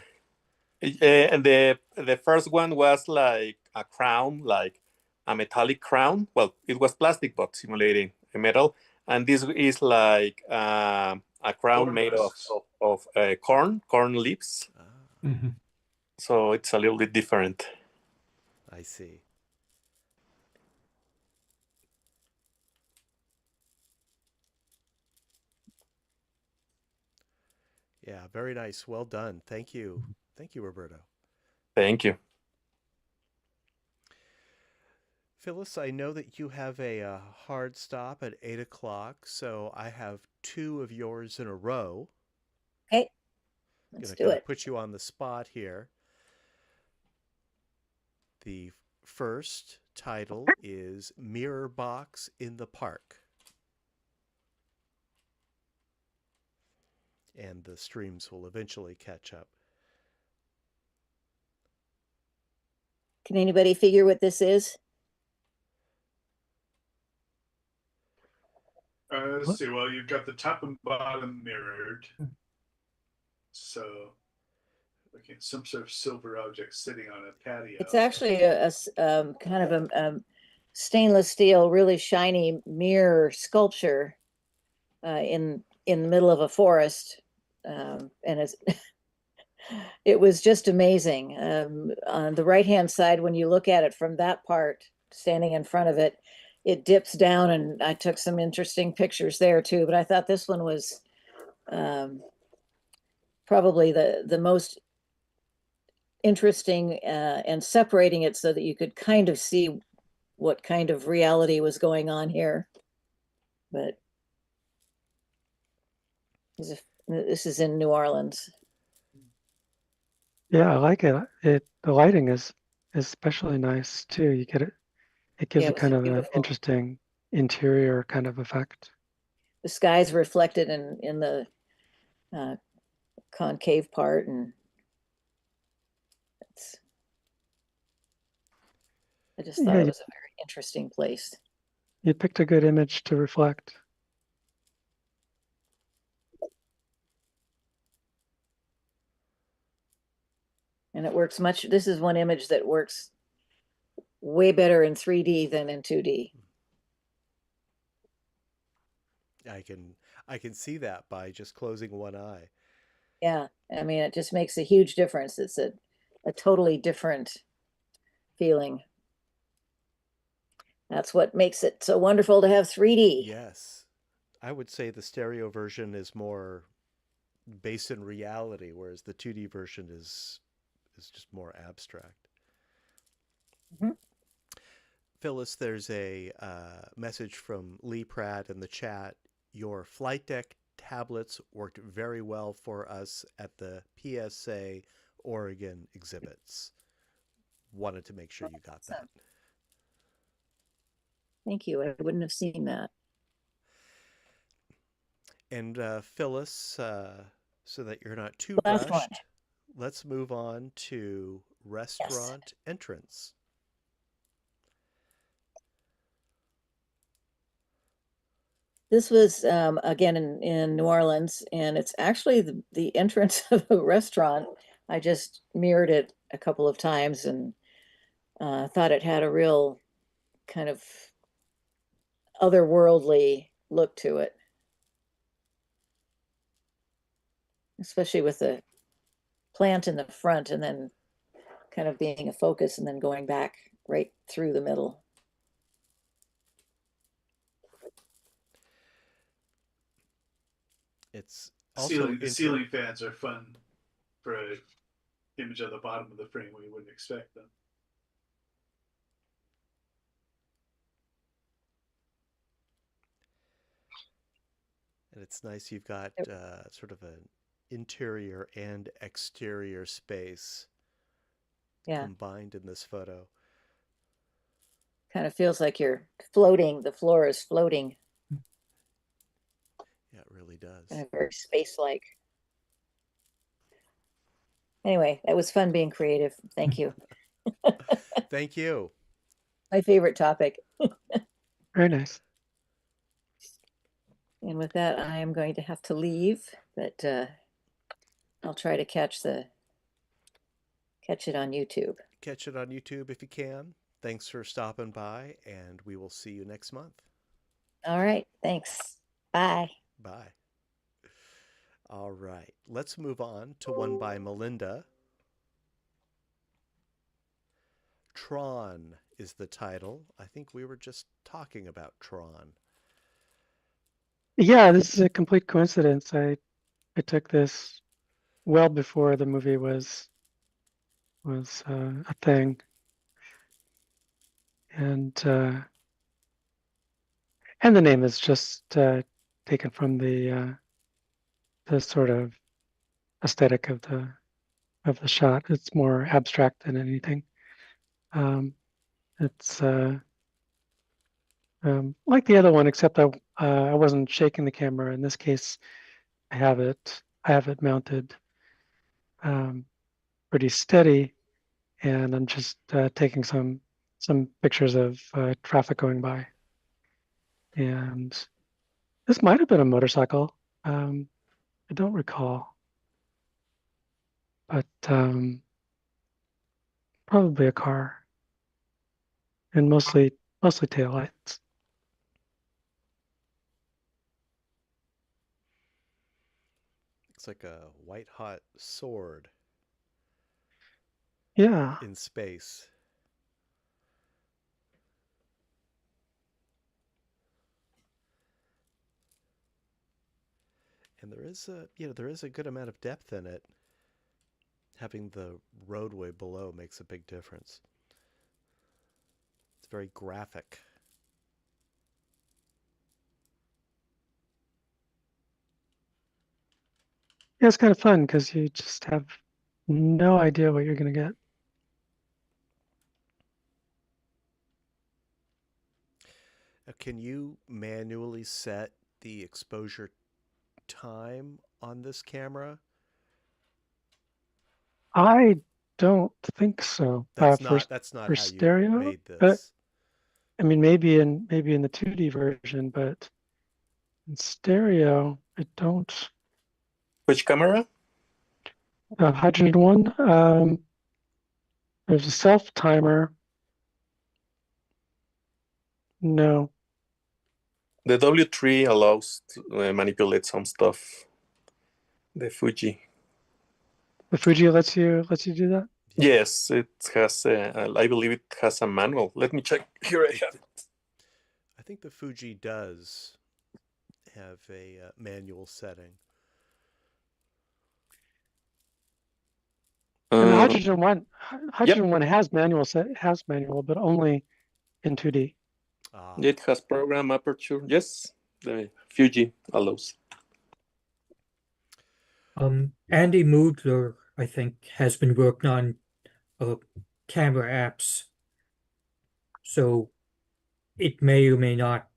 And the first one was like a crown, like a metallic crown. Well, it was plastic, but simulating a metal. And this is like a crown Corn made husks. of corn leaves. Ah, Mhm. So it's a little bit different. I see. Yeah, very nice. Well done. Thank you. Thank you, Roberto. Thank you. Phyllis, I know that you have a hard stop at 8 o'clock, so I have two of yours in a row. Okay, I'm let's going to do kind of it. put you on the spot here. The first title is Mirror Box in the Park. And the streams will eventually catch up. Can anybody figure what this is? Let's see. Well, you've got the top and bottom mirrored. So, looking at some sort of silver object sitting on a patio. It's actually a kind of a stainless steel, really shiny mirror sculpture in the middle of a forest, and it's it was just amazing. On the right-hand side, when you look at it from that part, standing in front of it, it dips down, and I took some interesting pictures there too. But I thought this one was probably the most interesting, and separating it so that you could kind of see what kind of reality was going on here. But this is in New Orleans. yeah, I like it. The lighting is especially nice too. You get it. It gives Yeah, it it was kind of an beautiful. interesting interior kind of effect. The sky's reflected in the concave part, and I just thought Yeah, it was a very interesting place. you picked a good image to reflect. And it works this is one image that works way better in 3D than in 2D. I can see that by just closing one eye. Yeah, I mean, it just makes a huge difference. It's a totally different feeling. That's what makes it so wonderful to have 3D. Yes. I would say the stereo version is more based in reality, whereas the 2D version is just more abstract. Mhm. Phyllis, there's a message from Lee Pratt in the chat. Your flight deck tablets worked very well for us at the PSA Oregon exhibits. Wanted to make sure you got that. Thank you. I wouldn't have seen that. And Phyllis, so that you're not too Last one. rushed, let's move on to restaurant entrance. This was again in New Orleans, and it's actually the entrance of a restaurant. I just mirrored it a couple of times and thought it had a real kind of otherworldly look to it, especially with the plant in the front and then kind of being a focus and then going back right through the middle. It's also the ceiling fans are fun for an image at the bottom of the frame where you wouldn't expect them. And it's nice you've got sort of an interior and exterior space combined in this photo. Kind of feels like you're floating. The floor is floating. Yeah, it really does. Kind of very space-like. Anyway, that was fun being creative. Thank you. Thank you. My favorite topic. Very nice. And with that, I am going to have to leave, but I'll try to catch it on YouTube. Catch it on YouTube if you can. Thanks for stopping by, and we will see you next month. All right. Thanks. Bye. Bye. All right. Let's move on to one by Melinda. Tron is the title. I think we were just talking about Tron. Yeah, this is a complete coincidence. I took this well before the movie was a thing, and the name is just taken from the sort of aesthetic of the shot. It's more abstract than anything. It's like the other one, except I wasn't shaking the camera. In this case, I have it mounted pretty steady, and I'm just taking some pictures of traffic going by. And this might have been a motorcycle. I don't recall, but probably a car, and mostly taillights. Looks like a white hot sword. Yeah. In space. And there is a good amount of depth in it. Having the roadway below makes a big difference. It's very graphic. Yeah, it's kind of fun because you just have no idea what you're going to get. Can you manually set the exposure time on this camera? I don't think so. That's not for how stereo, you made this. But I mean, maybe in the 2D version, but in stereo, I don't. Which camera? 101. There's a self timer. No. The W3 allows to manipulate some stuff. The Fuji. The Fuji lets you do that? Yes, it has. I believe it has a manual. Let me check. Here I have it. I think the Fuji does have a manual setting. And the Uh, hydrogen one has manual, but only in 2D. It has program aperture. Yes, the Fuji allows. Andy Moodler, I think, has been working on camera apps, so it may or may not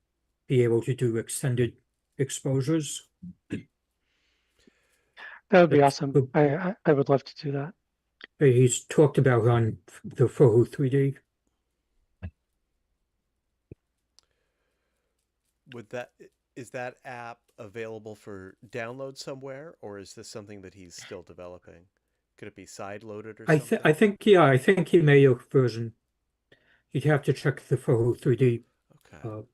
be able to do extended exposures. That would be That's- awesome. but- I would love to do that. He's talked about on the Fohu 3D. Is that app available for download somewhere, or is this something that he's still developing? Could it be side loaded or something? I think he made a version. You'd have to check the Fohu 3D Okay.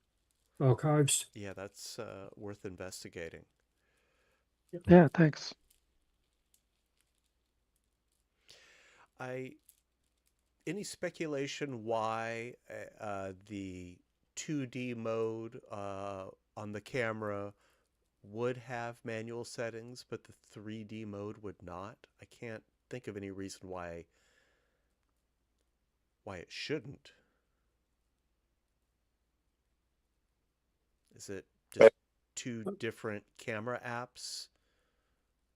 archives. Yeah, that's worth investigating. Yeah, thanks. Any speculation why the 2D mode on the camera would have manual settings, but the 3D mode would not? I can't think of any reason why it shouldn't. Is it just two different camera apps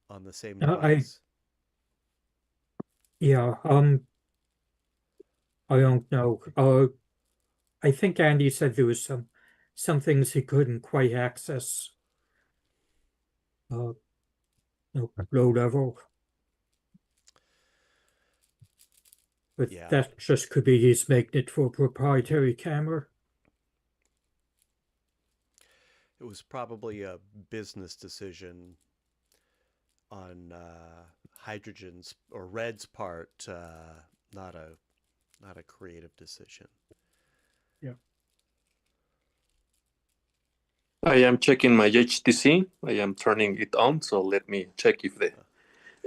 on the same device? I don't know. I think Andy said there was some things he couldn't quite access. Low level. But Yeah. that just could be his magnet for a proprietary camera. It was probably a business decision on Hydrogen's or Red's part, not a creative decision. Yeah. I am checking my HTC. I am turning it on, so let me check if the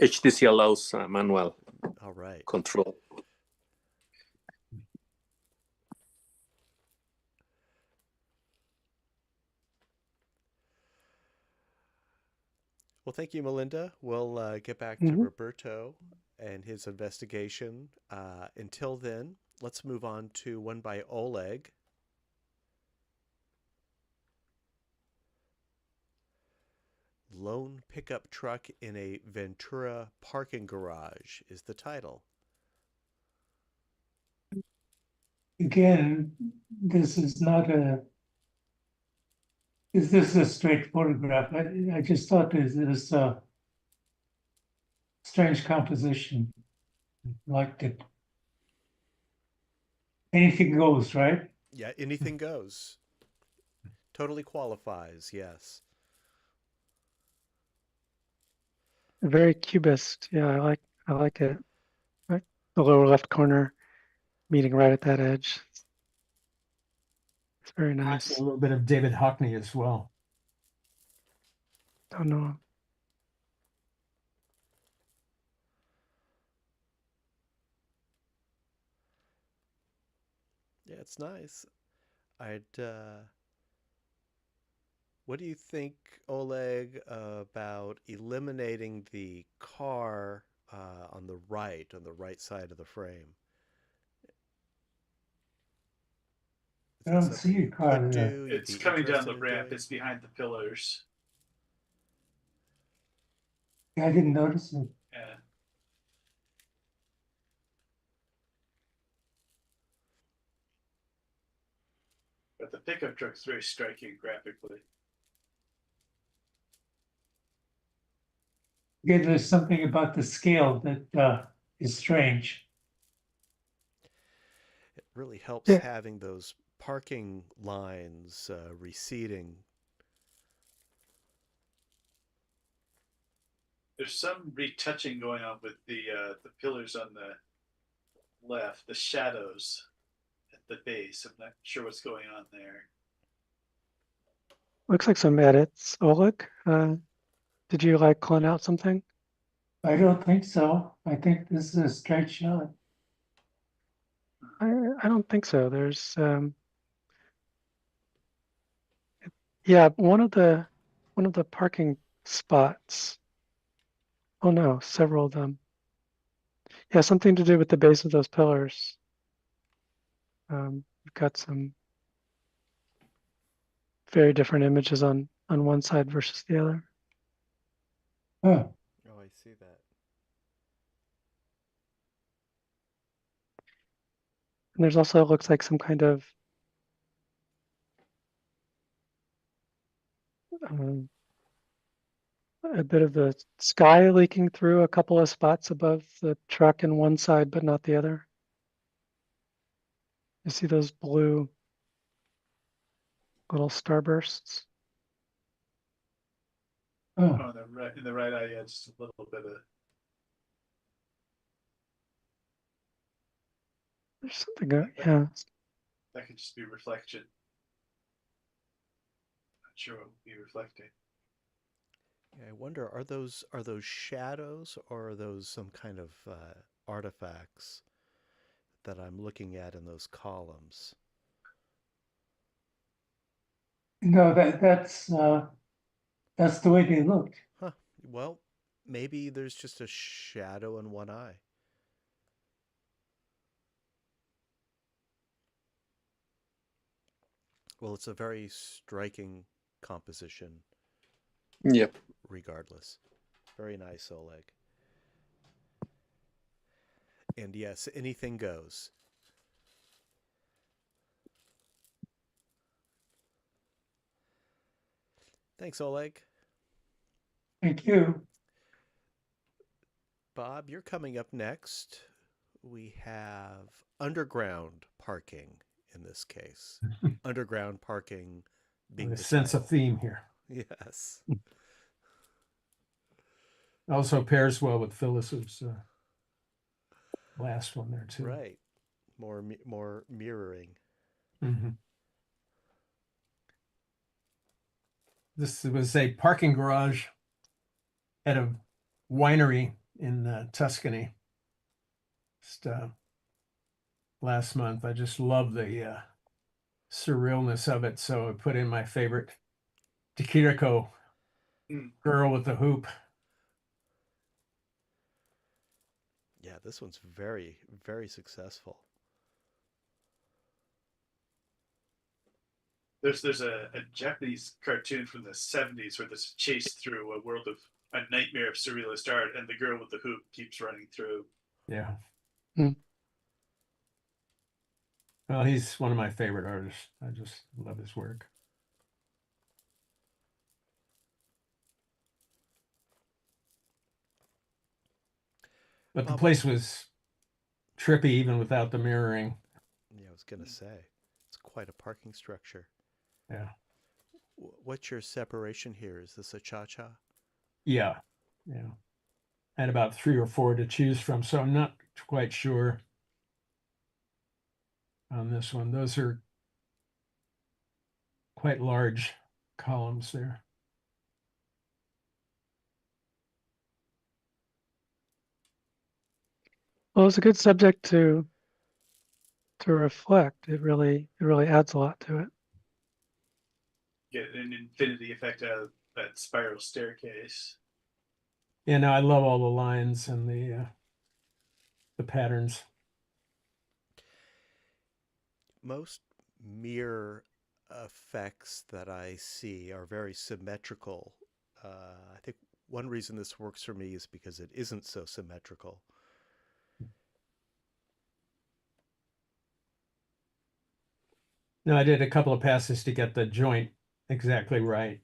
HTC allows manual All right. control. Well, thank you, Melinda. We'll get back to Mhm. Roberto and his investigation. Until then, let's move on to one by Oleg. Lone Pickup Truck in a Ventura Parking Garage is the title. Again, this is not this is a straight photograph. I just thought this a strange composition. Liked it. Anything goes, right? Yeah, anything goes. Totally qualifies, yes. Very cubist. Yeah, I like it. Right. The lower left corner meeting right at that edge. It's very Reminds me nice. a little bit of David Hockney as well. Don't know. Yeah, it's nice. What do you think, Oleg, about eliminating the car on the right side of the frame? I don't see a car Could there. do. You'd It's be coming down interested the in ramp. doing? It's behind the pillars. I didn't notice it. Yeah. But the pickup truck's very striking graphically. Again, there's something about the scale that is strange. It really helps Yeah. having those parking lines receding. There's some retouching going on with the pillars on the left, the shadows at the base. I'm not sure what's going on there. Looks like some edits. Oleg, did you like clone out something? I don't think so. I think this is a straight shot. I don't think so. There's yeah, one of the parking spots. Oh no, several of them. Yeah, something to do with the base of those pillars. We've got some very different images on one side versus the other. Huh. Oh, I see that. And there's also looks like some kind of a bit of the sky leaking through a couple of spots above the truck in one side, but not the other. You see those blue little starbursts? Oh, Oh, in the right eye, yeah, just a little bit of. There's something, yeah. That could just be reflection. Not sure what would be reflecting. Yeah, I wonder, are those shadows, or are those some kind of artifacts that I'm looking at in those columns? no, that's the way they look. Huh. Well, maybe there's just a shadow in one eye. Well, it's a very striking composition. Yep. Regardless. Very nice, Oleg. And yes, anything goes. Thanks, Oleg. Thank you. Bob, you're coming up next. We have underground parking in this case. Underground parking being A the sense title. of theme here. Yes. Also pairs well with Phyllis's last one there too. Right. More mirroring. Mm-hmm. This was a parking garage at a winery in Tuscany. Just last month. I just love the surrealness of it. So I put in my favorite Tikiriko, girl with the hoop. Yeah, this one's very, very successful. There's a Japanese cartoon from the 70s where there's a chase through a world of a nightmare of surrealist art, and the girl with the hoop keeps running through. Yeah. Hmm. Well, he's one of my favorite artists. I just love his work. But the place was trippy even without the mirroring. Yeah, I was going to say, it's quite a parking structure. Yeah. What's your separation here? Is this a cha-cha? Yeah. Yeah. I had about 3 or 4 to choose from, so I'm not quite sure on this one. Those are quite large columns there. Well, it's a good subject to reflect. It really adds a lot to it. Get an infinity effect out of that spiral staircase. Yeah, no, I love all the lines and the patterns. Most mirror effects that I see are very symmetrical. I think one reason this works for me is because it isn't so symmetrical. No, I did a couple of passes to get the joint exactly right,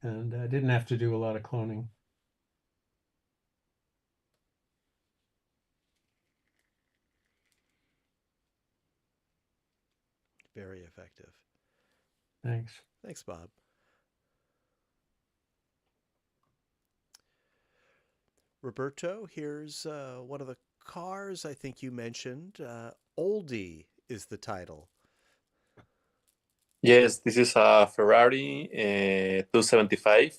and I didn't have to do a lot of cloning. Very effective. Thanks. Thanks, Bob. Roberto, here's one of the cars, I think you mentioned. Oldie is the title. Yes, this is a Ferrari 275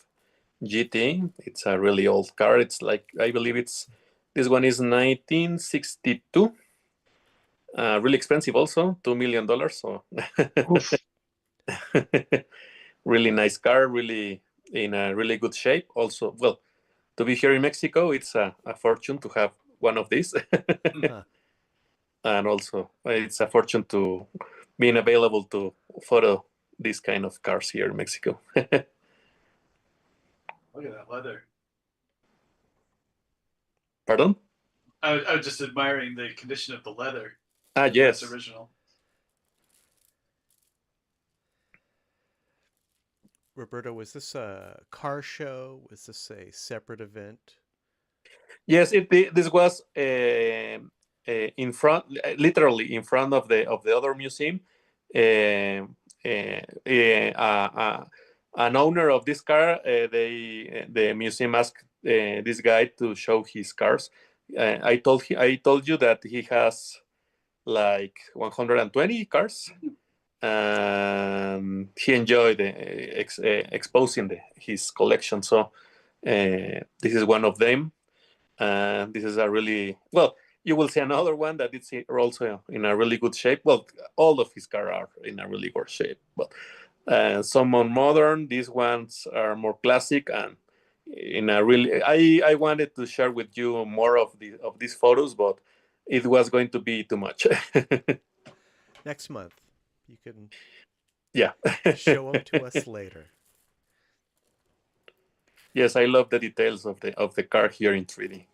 GT. It's a really old car. It's like, I believe this one is 1962. Really expensive also, $2 million. So Oof. really nice car, really in a really good shape. Also, well, to be here in Mexico, it's a fortune to have one of these. Huh. And also, it's a fortune to being available to photo these kind of cars here in Mexico. Look at that leather. Pardon? I was just admiring the condition of the leather. Yes. That's original. Roberto, was this a car show? Was this a separate event? Yes, this was in front, literally in front of the other museum. An owner of this car, the museum asked this guy to show his cars. I told you that he has like 120 cars, and he enjoyed exposing his collection. So this is one of them. This is a really, well, you will see another one that it's also in a really good shape. Well, all of his cars are in a really good shape, but some more modern. These ones are more classic, and in a really, I wanted to share with you more of these photos, but it was going to be too much. Next month, you can Yeah. show them to us later. Yes, I love the details of the car here in 3D.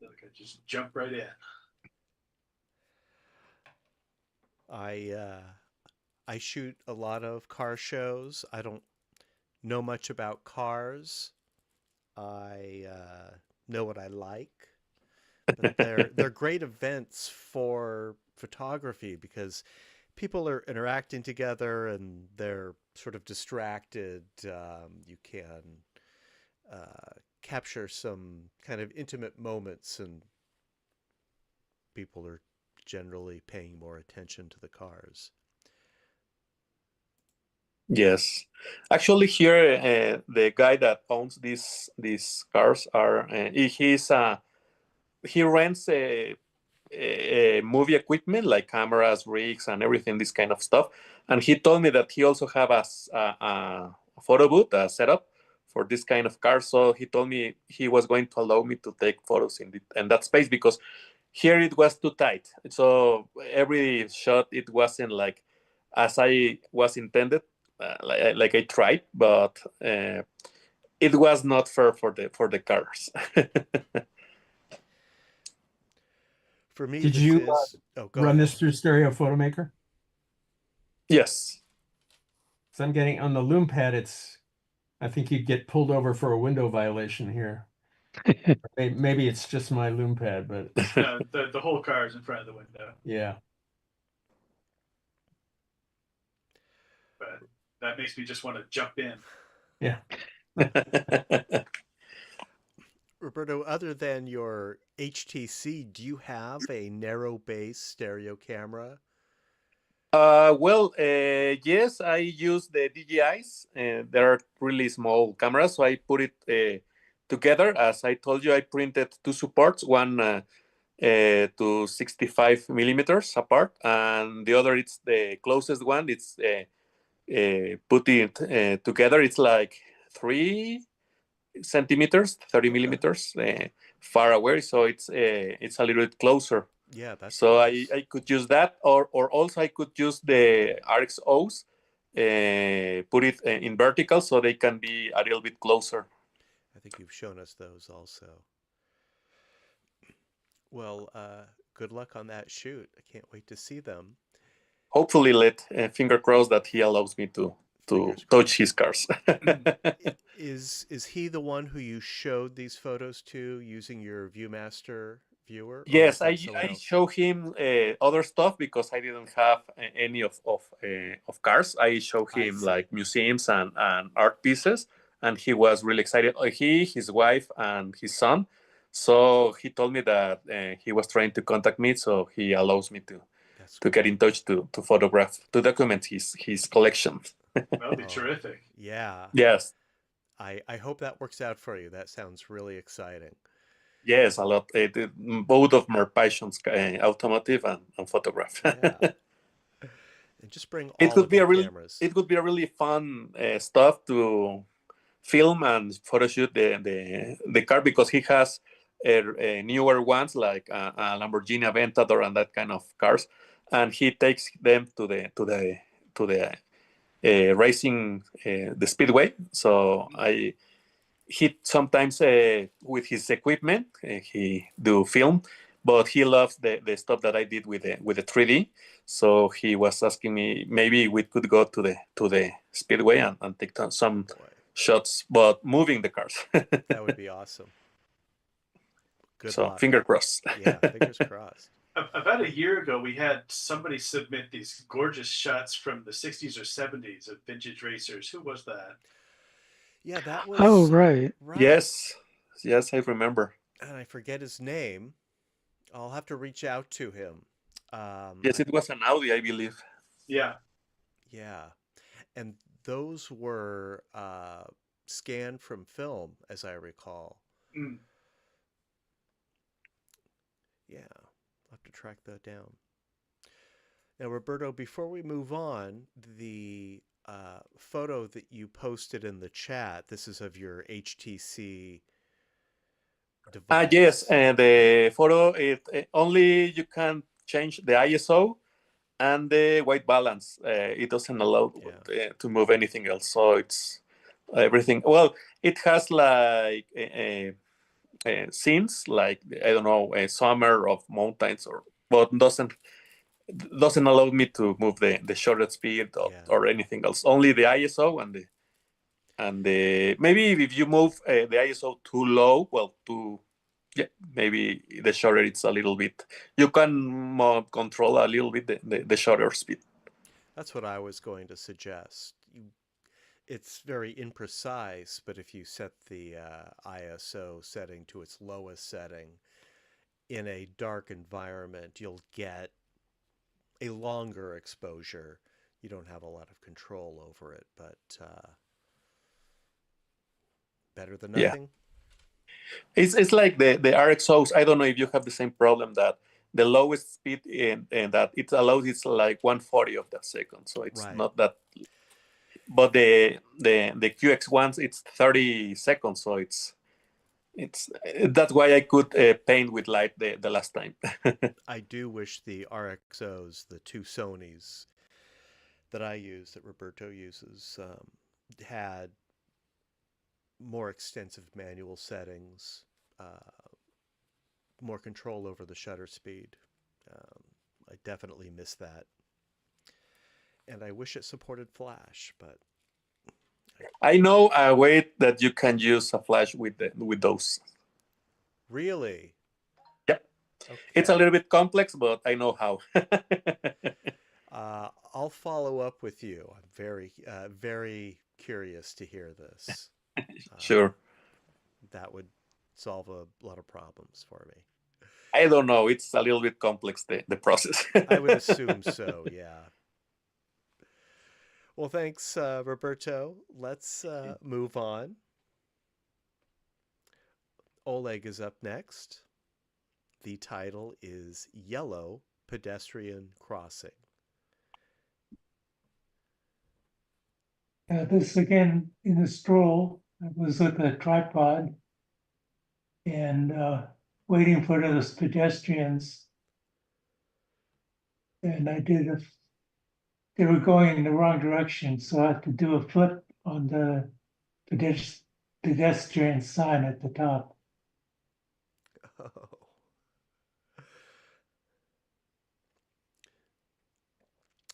Look, I just jump right in. I shoot a lot of car shows. I don't know much about cars. I know what I like, but they're great events for photography because people are interacting together and they're sort of distracted. You can capture some kind of intimate moments, and people are generally paying more attention to the cars. Yes, actually, here the guy that owns these cars he rents a movie equipment like cameras, rigs, and everything, this kind of stuff. And he told me that he also have a photo booth, a setup for this kind of cars. So he told me he was going to allow me to take photos in that space, because here it was too tight. So every shot, it wasn't like as I was intended, like I tried, but it was not fair for the cars. For me, Did this you is... Oh, go run ahead. this through Stereo Photomaker? Yes. So I'm getting on the Lume Pad. I think you'd get pulled over for a window violation here. Maybe it's just my Lume Pad, but No, the whole car is in front of the window. yeah. But that makes me just want to jump in. Yeah. Roberto, other than your HTC, do you have a narrow base stereo camera? Well, yes, I use the DJIs. They're really small cameras, so I put it together. As I told you, I printed two supports, one to 65 millimeters apart, and the other, it's the closest one. It's put it together. It's like 3 centimeters, 30 millimeters far away, so it's a little bit closer. Yeah, that's So close. I could use that, or also I could use the RXOs, put it in vertical so they can be a little bit closer. I think you've shown us those also. Well, good luck on that shoot. I can't wait to see them. Hopefully, finger crossed that he allows me to touch his cars. Is he the one who you showed these photos to using your ViewMaster viewer? Yes, I show him other stuff because I didn't have any of cars. I show him like museums and art pieces, and he was really excited. He, his wife, and his son. So he told me that he was trying to contact me, so he allows me to get in touch to photograph, to document his collection. That'll be terrific. Yeah. Yes. I hope that works out for you. That sounds really exciting. Yes, a lot. Both of my passions, automotive and photograph. Yeah. And just bring It all could of be your a really, cameras. it could be a really fun stuff to film and photo shoot the car, because he has newer ones like a Lamborghini Aventador and that kind of cars, and he takes them to the racing, the speedway. So he sometimes with his equipment he do film, but he loves the stuff that I did with the 3D. So he was asking me maybe we could go to the speedway and take some Boy, shots, but moving the cars. that would be awesome. Good So luck. finger crossed. Yeah, fingers crossed. About a year ago, we had somebody submit these gorgeous shots from the 60s or 70s of vintage racers. Who was that? Yeah, that was Oh, right. right. Yes, I remember. And I forget his name. I'll have to reach out to him. Yes, it was an Audi, I believe. Yeah. Yeah. And those were scanned from film, as I recall. Mm. Yeah, I'll have to track that down. Now, Roberto, before we move on, the photo that you posted in the chat, this is of your HTC device. Yes, and the photo, only you can change the ISO and the white balance. It doesn't allow to move anything else. So it's everything. Well, it has like scenes, like I don't know, a summer of mountains, but doesn't allow me to move the shutter speed or anything else. Only the ISO and the maybe if you move the ISO too low, maybe the shutter it's a little bit. You can control a little bit the shutter speed. That's what I was going to suggest. It's very imprecise, but if you set the ISO setting to its lowest setting in a dark environment, you'll get a longer exposure. You don't have a lot of control over it, but better than nothing. It's like the RXOs. I don't know if you have the same problem, that the lowest speed and that it allows it's like 1/40 of that second, so it's not that. But the QX ones it's 30 seconds, so it's that's why I could paint with light the last time. I do wish the RXOs, the two Sonys that I use, that Roberto uses, had more extensive manual settings, more control over the shutter speed. I definitely miss that. And I wish it supported flash, but I know a way that you can use a flash with those. Really? Yeah. Okay. It's a little bit complex, but I know how. I'll follow up with you. I'm very curious to hear this. Sure. That would solve a lot of problems for me. I don't know. It's a little bit complex, the process. I would assume so, yeah. Well, thanks, Roberto. Let's move on. Oleg is up next. The title is Yellow Pedestrian Crossing. This again in the stroll. I was with a tripod and waiting for those pedestrians. And they were going in the wrong direction, so I had to do a flip on the pedestrian sign at the top. Oh.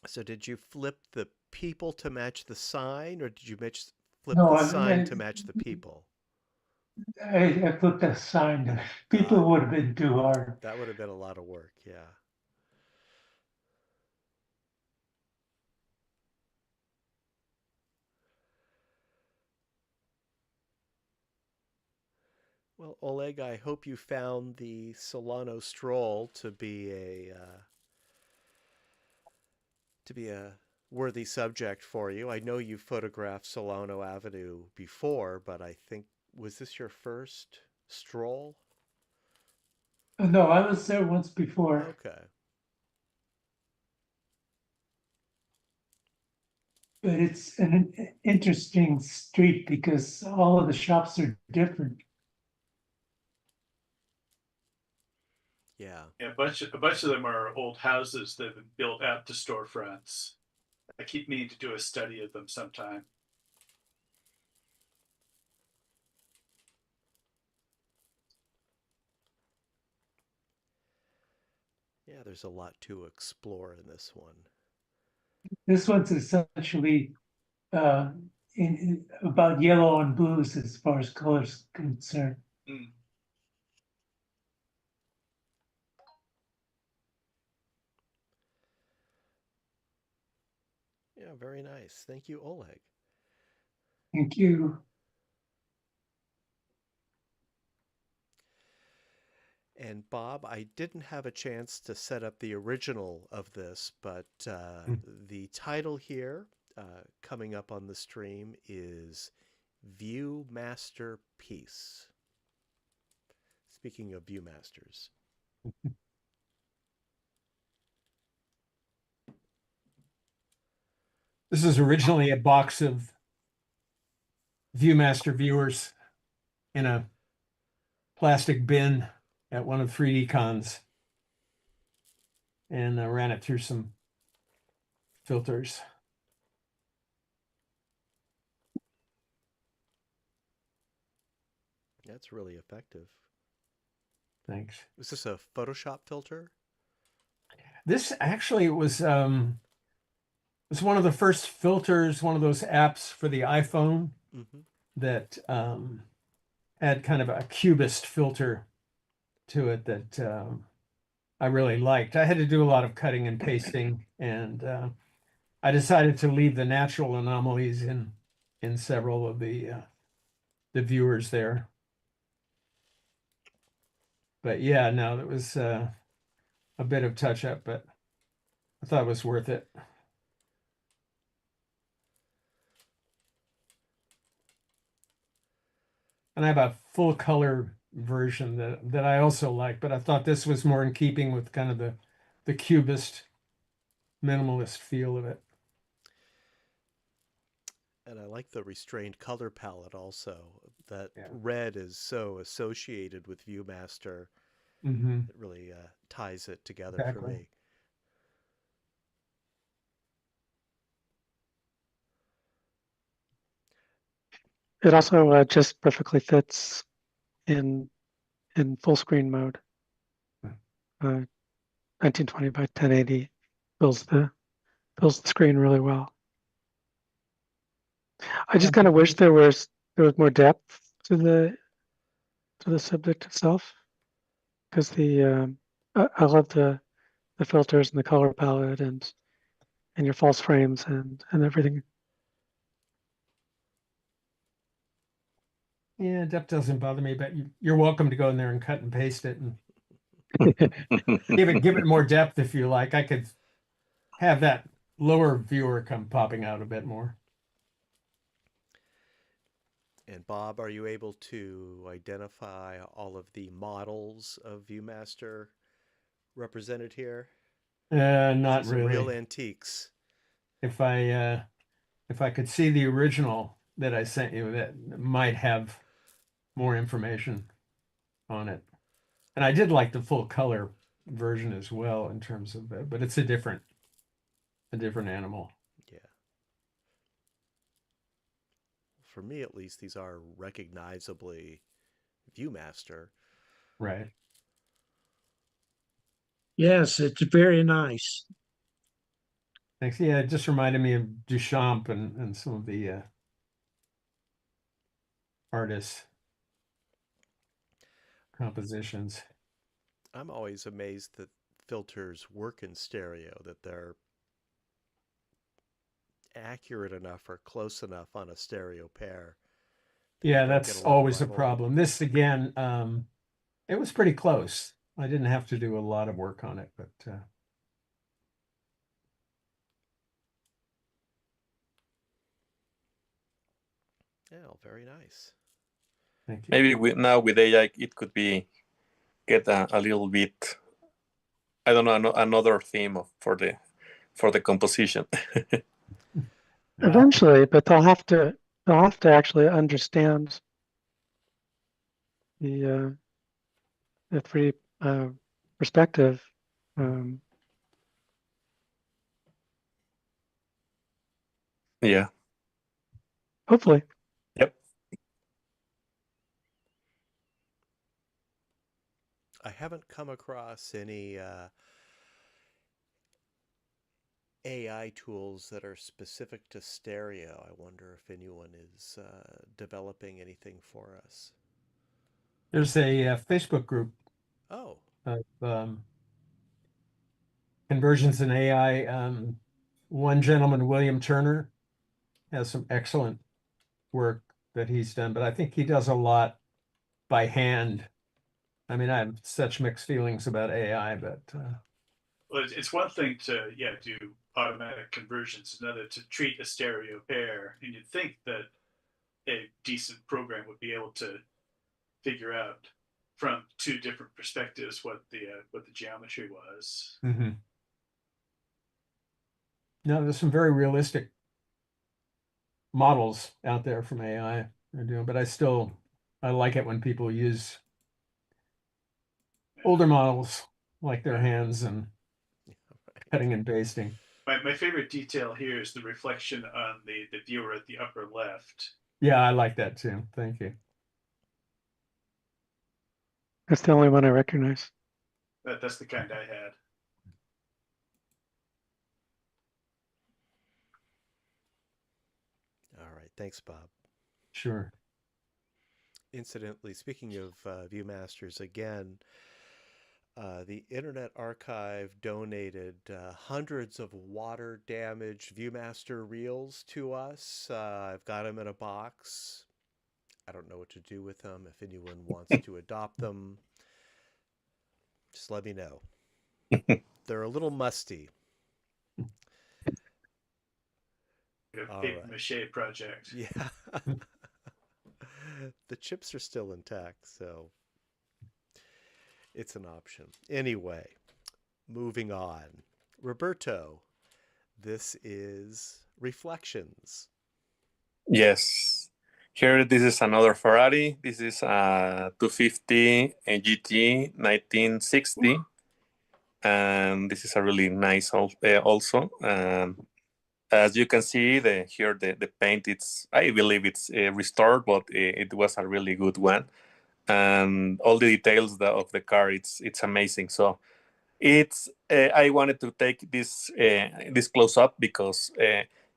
So did you flip the people to match the sign, or did you flip the sign to match the people? I flipped the sign. The people would have been too hard. That would have been a lot of work, yeah. Well, Oleg, I hope you found the Solano stroll to be a worthy subject for you. I know you photographed Solano Avenue before, but I think was this your first stroll? No, I was there once before, Okay. but it's an interesting street because all of the shops are different. Yeah. Yeah, a bunch of them are old houses that have been built out to storefronts. I keep meaning to do a study of them sometime. Yeah, there's a lot to explore in this one. This one's essentially uh, about yellow and blues as far as colors concerned. Mm. Yeah, very nice. Thank you, Oleg. Thank you. And Bob, I didn't have a chance to set up the original of this, but the title here coming up on the stream is Viewmaster Piece. Speaking of Viewmasters. This is originally a box of Viewmaster viewers in a plastic bin at one of 3D cons, and I ran it through some filters. That's really effective. Thanks. Was this a Photoshop filter? This actually was one of the first filters, one of those apps for the iPhone that had kind of a cubist filter to it that I really liked. I had to do a lot of cutting and pasting, and I decided to leave the natural anomalies in several of the viewers there. But yeah, no, it was a bit of touch up, but I thought it was worth it. And I have a full color version that I also like, but I thought this was more in keeping with kind of the cubist minimalist feel of it. And I like the restrained color palette also. That red is so associated with Viewmaster. It really ties it together for me. It also just perfectly fits in full screen mode. 1920 by 1080 fills the screen really well. I just kind of wish there was more depth to the subject itself, because I love the filters and the color palette and your false frames and everything. Yeah, depth doesn't bother me, but you're welcome to go in there and cut and paste it and give it more depth if you like. I could have that lower viewer come popping out a bit more. And Bob, are you able to identify all of the models of Viewmaster represented here? Not some really. Real antiques. If I could see the original that I sent you, that might have more information on it. And I did like the full color version as well in terms of that, but it's a different animal. Yeah. For me, at least, these are recognizably Viewmaster. Right. Yes, it's very nice. Thanks. Yeah, it just reminded me of Duchamp and some of the artists' compositions. I'm always amazed that filters work in stereo, that they're accurate enough or close enough on a stereo pair Yeah, don't get that's a lot of always a rivalry. problem. This again, it was pretty close. I didn't have to do a lot of work on it, but Yeah, very nice. thank you. Maybe now with AI, it could be get a little bit, I don't know, another theme for the composition. Wow. Eventually, but they'll have to actually understand the 3D perspective. Yeah. Hopefully. Yep. I haven't come across any AI tools that are specific to stereo. I wonder if anyone is developing anything for us. There's a Facebook group Oh, of conversions in AI. One gentleman, William Turner, has some excellent work that he's done, but I think he does a lot by hand. I mean, I have such mixed feelings about AI, but Well, it's one thing to do automatic conversions, another to treat a stereo pair, and you'd think that a decent program would be able to figure out from two different perspectives what the geometry was. no, there's some very realistic models out there from AI they're doing, but I like it when people use older models like their hands and cutting and pasting. My favorite detail here is the reflection on the viewer at the upper left. Yeah, I like that too. Thank you. That's the only one I recognize. That's the kind I had. all right. Thanks, Bob. Sure. Incidentally, speaking of Viewmasters again, the Internet Archive donated hundreds of water damaged Viewmaster reels to us. I've got them in a box. I don't know what to do with them. If anyone wants to adopt them, just let me know. They're a little musty. A paper mache project. Yeah. The chips are still intact, so it's an option. Anyway, moving on. Roberto, this is Reflections. Yes. Here, this is another Ferrari. This is a 250 GT 1960. And this is a really nice also. As you can see, here the paint, I believe it's restored, but it was a really good one. And all the details of the car, it's amazing. So I wanted to take this close up because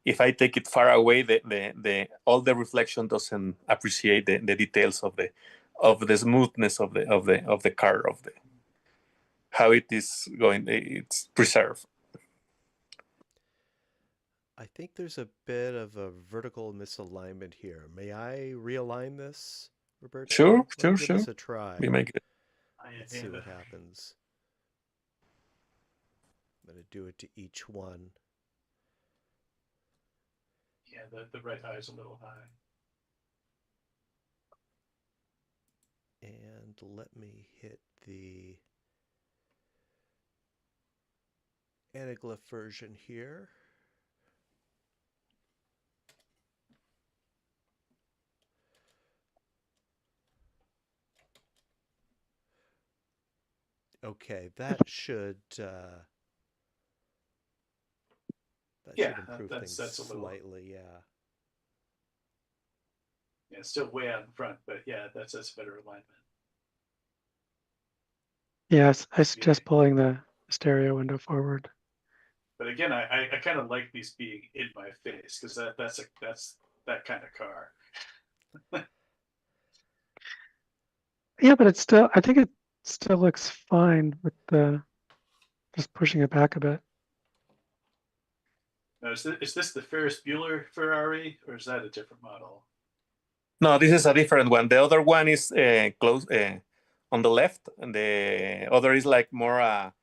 if I take it far away, all the reflection doesn't appreciate the details of the smoothness of the car, how it is going. It's preserved. I think there's a bit of a vertical misalignment here. May I realign this, Roberto? Sure. Give this a try. We make it. Let's see what happens. I'm going to do it to each one. Yeah, the right eye is a little high. And let me hit the anaglyph version here. Okay, that should improve things that's a little, slightly. Yeah. Yeah, it's still way out in front, but yeah, that's better alignment. Yes, I suggest pulling the stereo window forward. But again, I kind of like these being in my face because that's that kind of car. Yeah, but I think it still looks fine with just pushing it back a bit. Now, is this the Ferris Bueller Ferrari or is that a different model? No, this is a different one. The other one is close on the left, and the other is like more.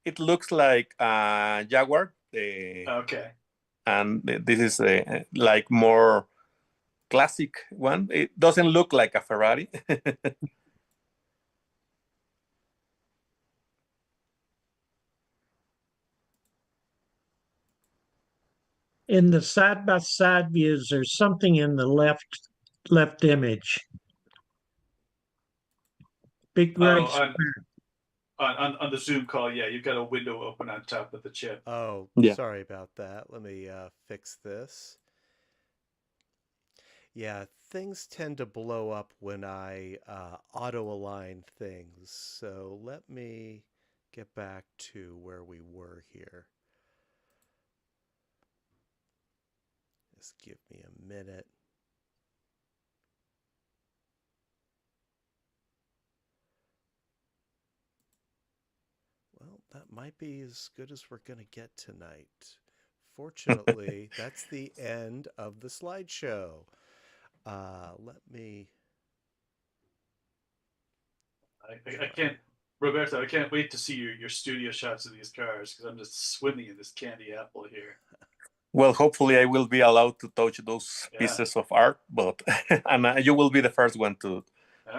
It looks like a Jaguar. Okay. And this is like more classic one. It doesn't look like a Ferrari. In the side-by-side views, there's something in the left image. Big gray square. On the Zoom call, yeah, you've got a window open on top of the chip. Oh, Yeah. sorry about that. Let me fix this. Yeah, things tend to blow up when I auto-align things. So let me get back to where we were here. Just give me a minute. Well, that might be as good as we're going to get tonight. Fortunately, that's the end of the slideshow. Let me... I can't, Roberto, I can't wait to see your studio shots of these cars because I'm just swimming in this candy apple here. Well, hopefully I will be allowed to touch those pieces of art, but and you will be the first one to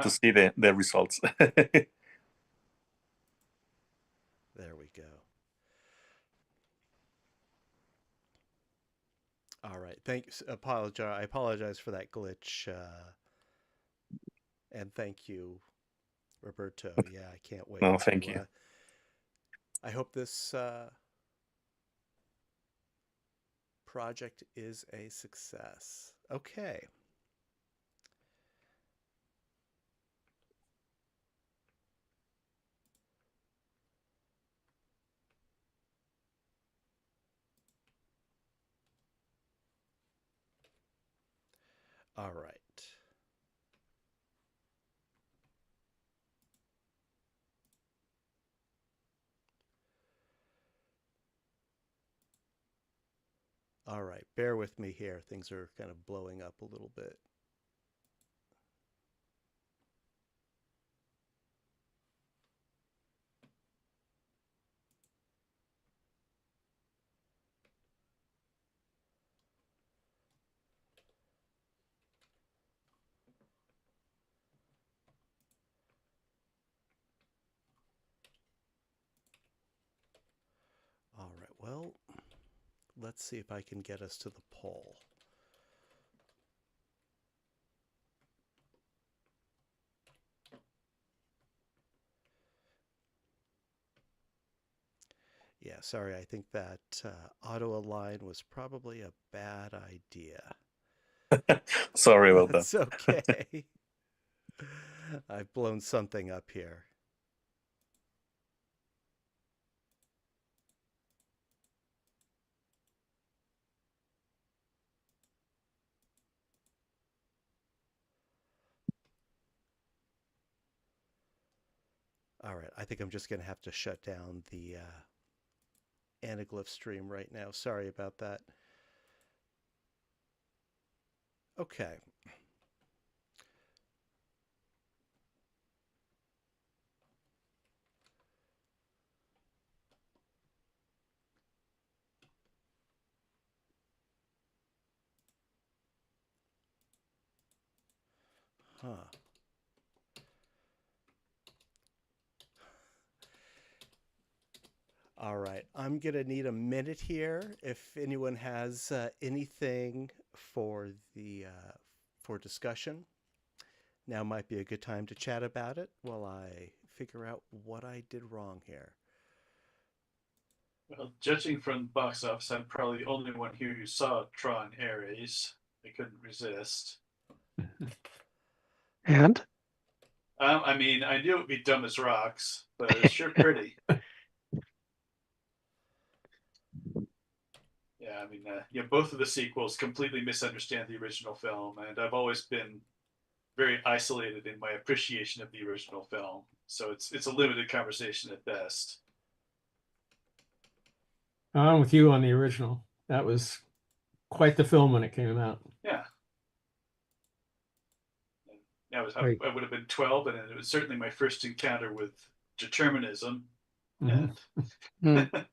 see the results. There we go. All right. Thanks. I apologize for that glitch. And thank you, Roberto. Yeah, I can't wait. No, thank you. I hope this project is a success. Okay. All right. All right, bear with me here. Things are kind of blowing up a little bit. All right, well, let's see if I can get us to the poll. Yeah, sorry, I think that auto-align was probably a bad idea. Sorry about That's that. okay. I've blown something up here. All right, I think I'm just going to have to shut down the anaglyph stream right now. Sorry about that. Okay. Huh. All right, I'm gonna need a minute here. If anyone has anything for the for discussion, now might be a good time to chat about it while I figure out what I did wrong here. Well, judging from the box office, I'm probably the only one here who saw Tron Ares. I couldn't resist. And? I mean, I knew it would be dumb as rocks, but it's sure pretty. Yeah, I mean, both of the sequels completely misunderstand the original film, and I've always been very isolated in my appreciation of the original film. So it's a limited conversation at best. I'm with you on the original. That was quite the film when it came out. Yeah. Right. I would have been 12, and it was certainly my first encounter with determinism. Mhm. And Mm.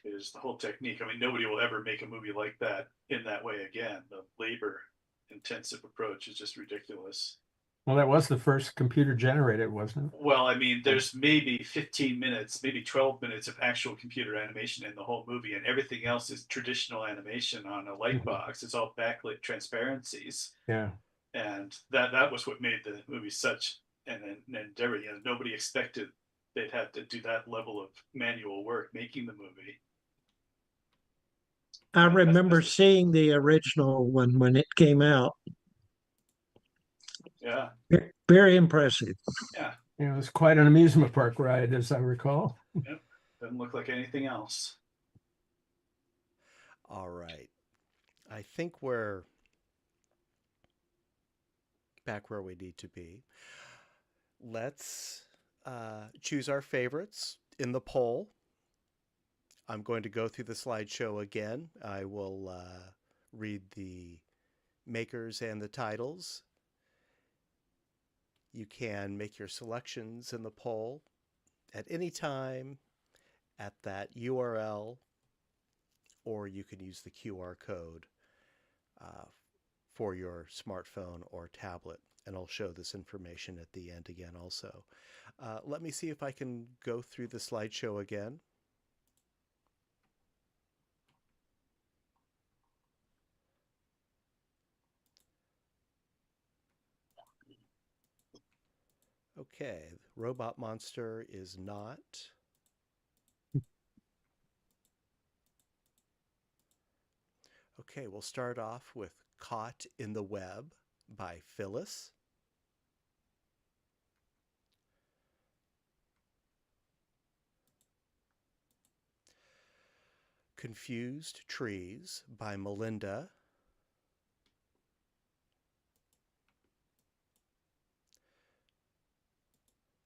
is the whole technique. I mean, nobody will ever make a movie like that in that way again. The labor intensive approach is just ridiculous. Well, that was the first computer generated, wasn't it? Well, I mean, there's maybe 15 minutes, maybe 12 minutes of actual computer animation in the whole movie, and everything else is traditional animation on a light box. It's all backlit transparencies, Yeah. and that was what made the movie such an endeavor. You know, nobody expected they'd have to do that level of manual work making the movie. I And remember seeing the original one when it came out. yeah, Very impressive. yeah, It was quite an amusement park ride, as I recall. yep. Doesn't look like anything else. All right. I think we're back where we need to be. Let's choose our favorites in the poll. I'm going to go through the slideshow again. I will read the makers and the titles. You can make your selections in the poll at any time at that URL, or you can use the QR code for your smartphone or tablet. And I'll show this information at the end again also. Let me see if I can go through the slideshow again. Okay, Robot Monster is not. Okay, we'll start off with Caught in the Web by Phyllis. Confused Trees by Melinda.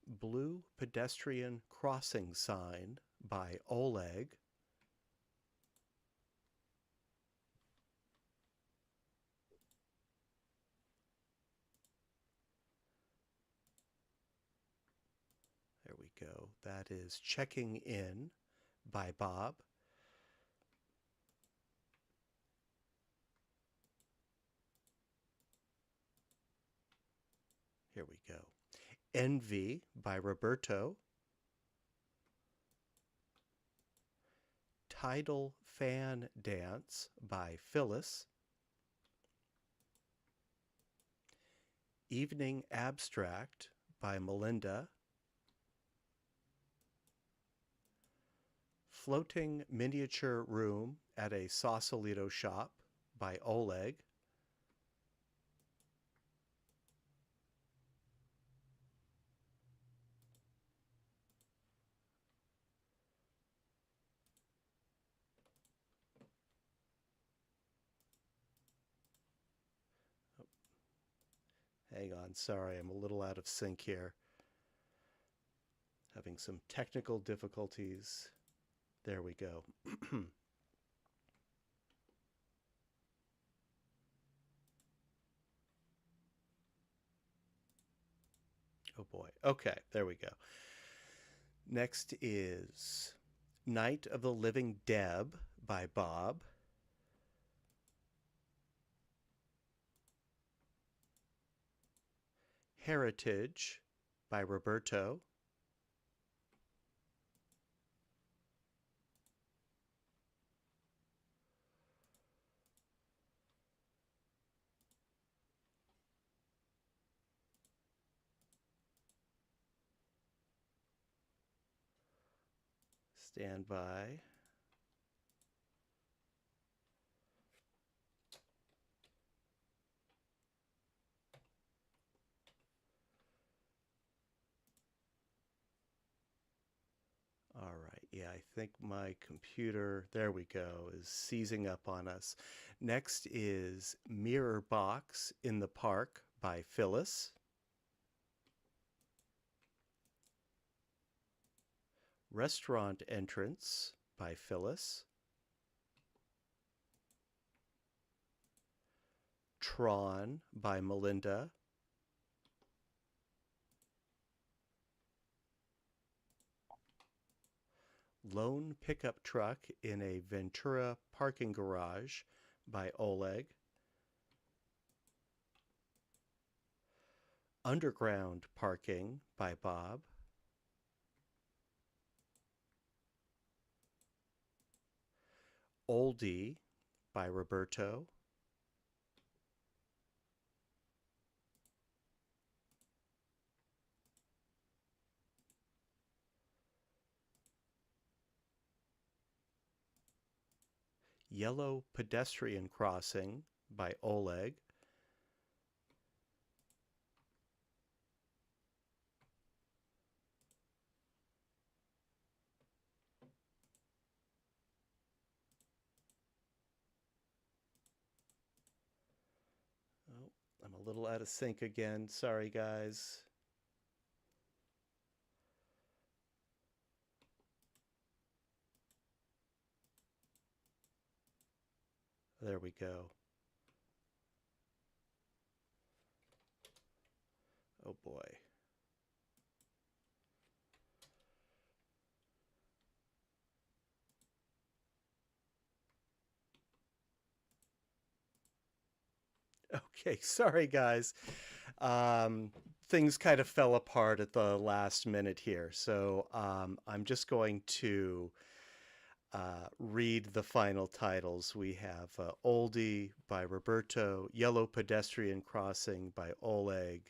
Blue Pedestrian Crossing Sign by Oleg. There we go. That is Checking In by Bob. Here we go. Envy by Roberto. Tidal Fan Dance by Phyllis. Evening Abstract by Melinda. Floating Miniature Room at a Sausalito Shop by Oleg. Hang on, sorry, I'm a little out of sync here. Having some technical difficulties. There we go. Oh boy. Okay, there we go. Next is Night of the Living Deb by Bob. Heritage by Roberto. Stand by. All right, yeah, I think my computer, there we go, is seizing up on us. Next is Mirror Box in the Park by Phyllis. Restaurant Entrance by Phyllis. Tron by Melinda. Lone Pickup Truck in a Ventura Parking Garage by Oleg. Underground Parking by Bob. Oldie by Roberto. Yellow Pedestrian Crossing by Oleg. Oh, I'm a little out of sync again. Sorry, guys. There we go. Oh boy. Okay, sorry guys. Things kind of fell apart at the last minute here. So I'm just going to read the final titles. We have Oldie by Roberto, Yellow Pedestrian Crossing by Oleg,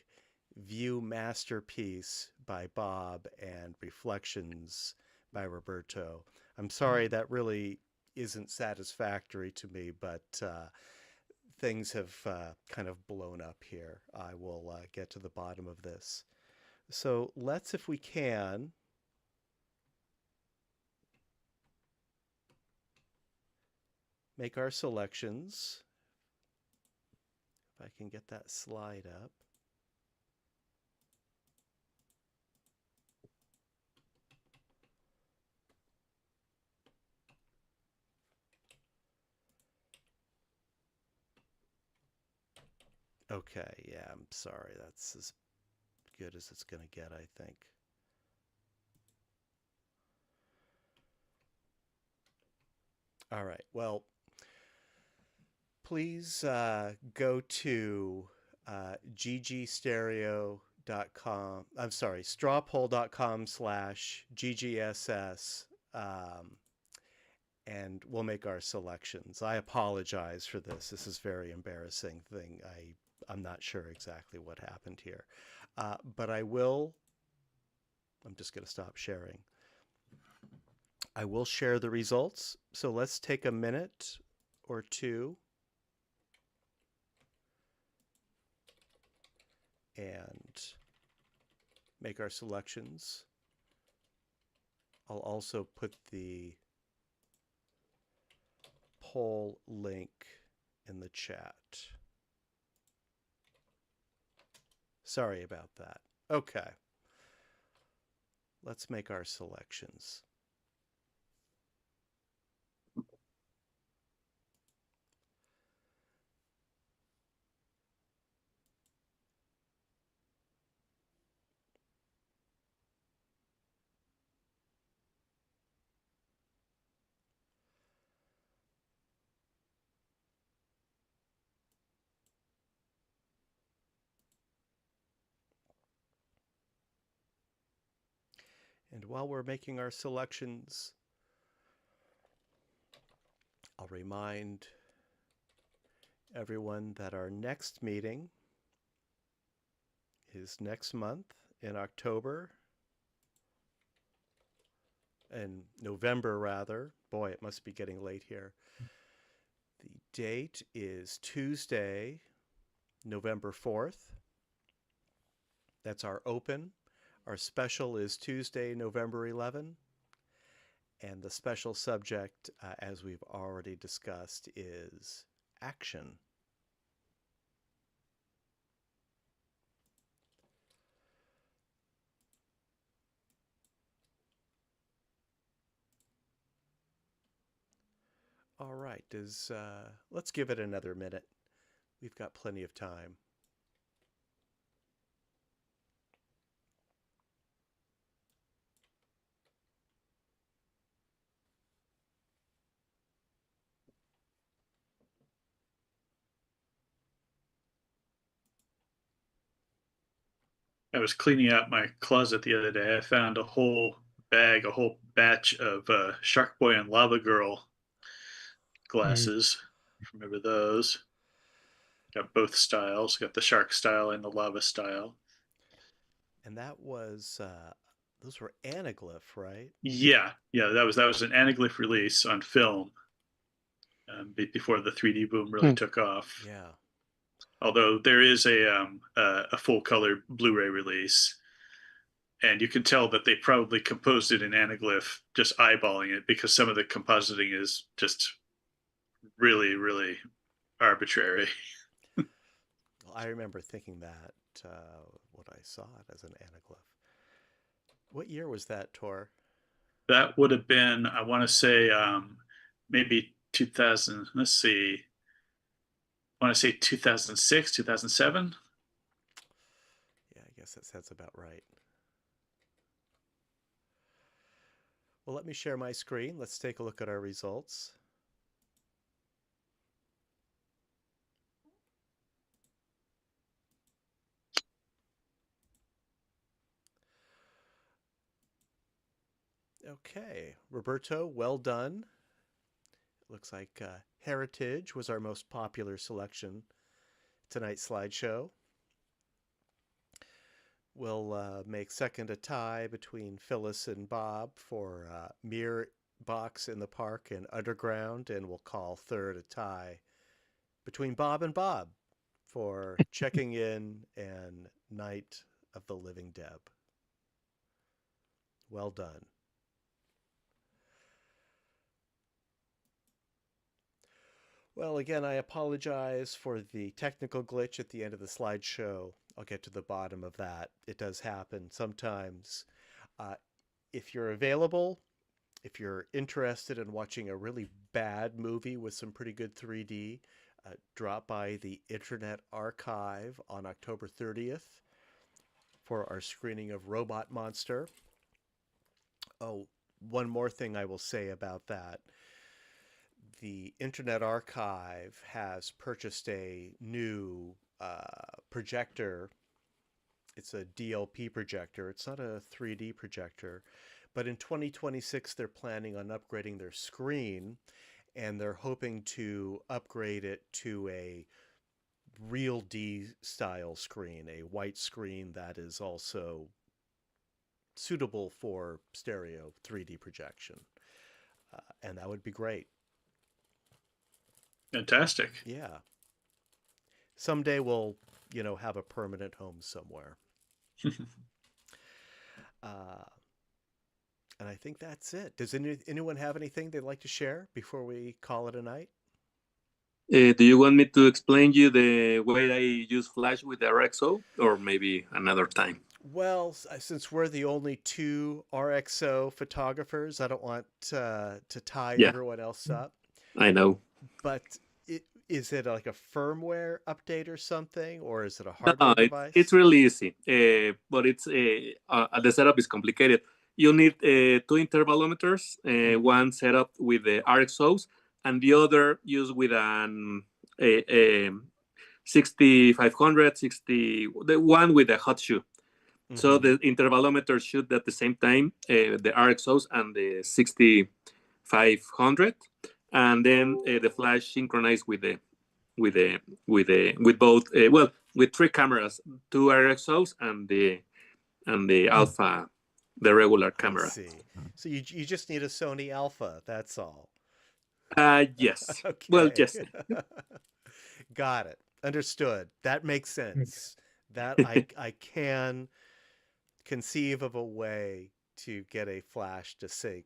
View Masterpiece by Bob, and Reflections by Roberto. I'm sorry that really isn't satisfactory to me, but things have kind of blown up here. I will get to the bottom of this. So let's, if we can, make our selections. If I can get that slide up. Okay, yeah, I'm sorry. That's as good as it's going to get, I think. All right, well, please go to ggstereo.com. I'm sorry, strawpoll.com/ggss, and we'll make our selections. I apologize for this. This is a very embarrassing thing. I'm not sure exactly what happened here, but I'm just going to stop sharing. I will share the results. So let's take a minute or two and make our selections. I'll also put the poll link in the chat. Sorry about that. Okay. Let's make our selections. And while we're making our selections, I'll remind everyone that our next meeting is next month in October, in November rather. Boy, it must be getting late here. The date is Tuesday, November 4th. That's our open. Our special is Tuesday, November 11. And the special subject, as we've already discussed, is action. All right, let's give it another minute. we've got plenty of time. I was cleaning out my closet the other day. I found a whole batch of Shark Boy and Lava Girl glasses. Remember those? Got both styles. Got the shark style and the lava style. And that was those were anaglyph, right? Yeah, that was an anaglyph release on film before the 3D boom really took off. Yeah. Although there is a full color Blu-ray release, and you can tell that they probably composed it in anaglyph just eyeballing it, because some of the compositing is just really, really arbitrary. Well, I remember thinking that when I saw it as an anaglyph. What year was that, Tor? That would have been, I want to say, maybe 2000. Let's see. I want to say 2006, 2007. Yeah, I guess that sounds about right. Well, let me share my screen. Let's take a look at our results. Okay, Roberto, well done. Looks like Heritage was our most popular selection tonight's slideshow. We'll make second a tie between Phyllis and Bob for Mirror Box in the Park and Underground, and we'll call third a tie between Bob and Bob for Checking In and Night of the Living Deb. Well done. Well, again, I apologize for the technical glitch at the end of the slideshow. I'll get to the bottom of that. It does happen sometimes. If you're available, if you're interested in watching a really bad movie with some pretty good 3D, drop by the Internet Archive on October 30th for our screening of Robot Monster. Oh, one more thing I will say about that. The Internet Archive has purchased a new projector. It's a DLP projector. It's not a 3D projector. But in 2026, they're planning on upgrading their screen, and they're hoping to upgrade it to a real D-style screen, a white screen that is also suitable for stereo 3D projection. And that would be great. Fantastic. Yeah. Someday we'll, have a permanent home somewhere. And I think that's it. Does anyone have anything they'd like to share before we call it a night? Do you want me to explain you the way I use Flash with the RXO, or maybe another time? Well, since we're the only two RXO photographers, I don't want to tie everyone else up. I know. But is it like a firmware update or something, or is it a hardware device? It's really easy, but it's the setup is complicated. You need two intervalometers, one set up with the RXOs, and the other used with an 6500, the one with a hot shoe. So the intervalometers shoot at the same time, the RXOs and the 6500, and then the flash synchronized with both with three cameras, two RXOs and the Alpha, the regular camera. I see. So you just need a Sony Alpha, that's all. Yes. Okay. Well, yes. Got it. Understood. That makes sense. That I can conceive of a way to get a flash to sync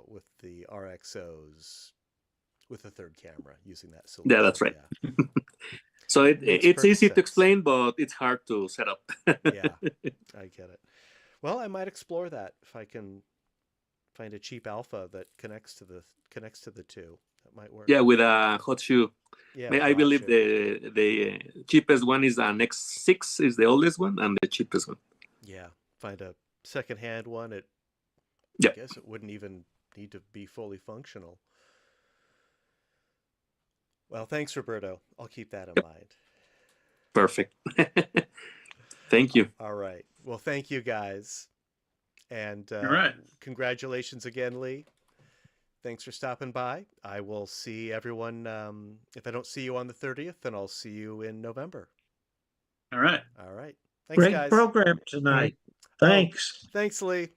with the RXOs with a third camera using that solution. Yeah, that's right. Yeah. So it's easy to explain, but it's hard to set up. Yeah, I get it. Well, I might explore that if I can find a cheap Alpha that connects to the two. That might work. Yeah, with a hot shoe. Yeah, I hot believe shoe. the cheapest one is an X6 is the oldest one and the cheapest one. Yeah, find a secondhand one. I guess it wouldn't even need to be fully functional. Well, thanks, Roberto. I'll keep that in mind. Perfect. Thank you. All right. Well, thank you guys. And All right. congratulations again, Lee. Thanks for stopping by. I will see everyone. If I don't see you on the 30th, then I'll see you in November. All right. All right. Thanks, Great guys. program tonight. Thanks. Thanks, Lee.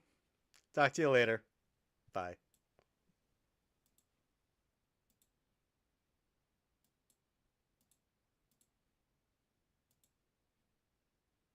Talk to you later. Bye.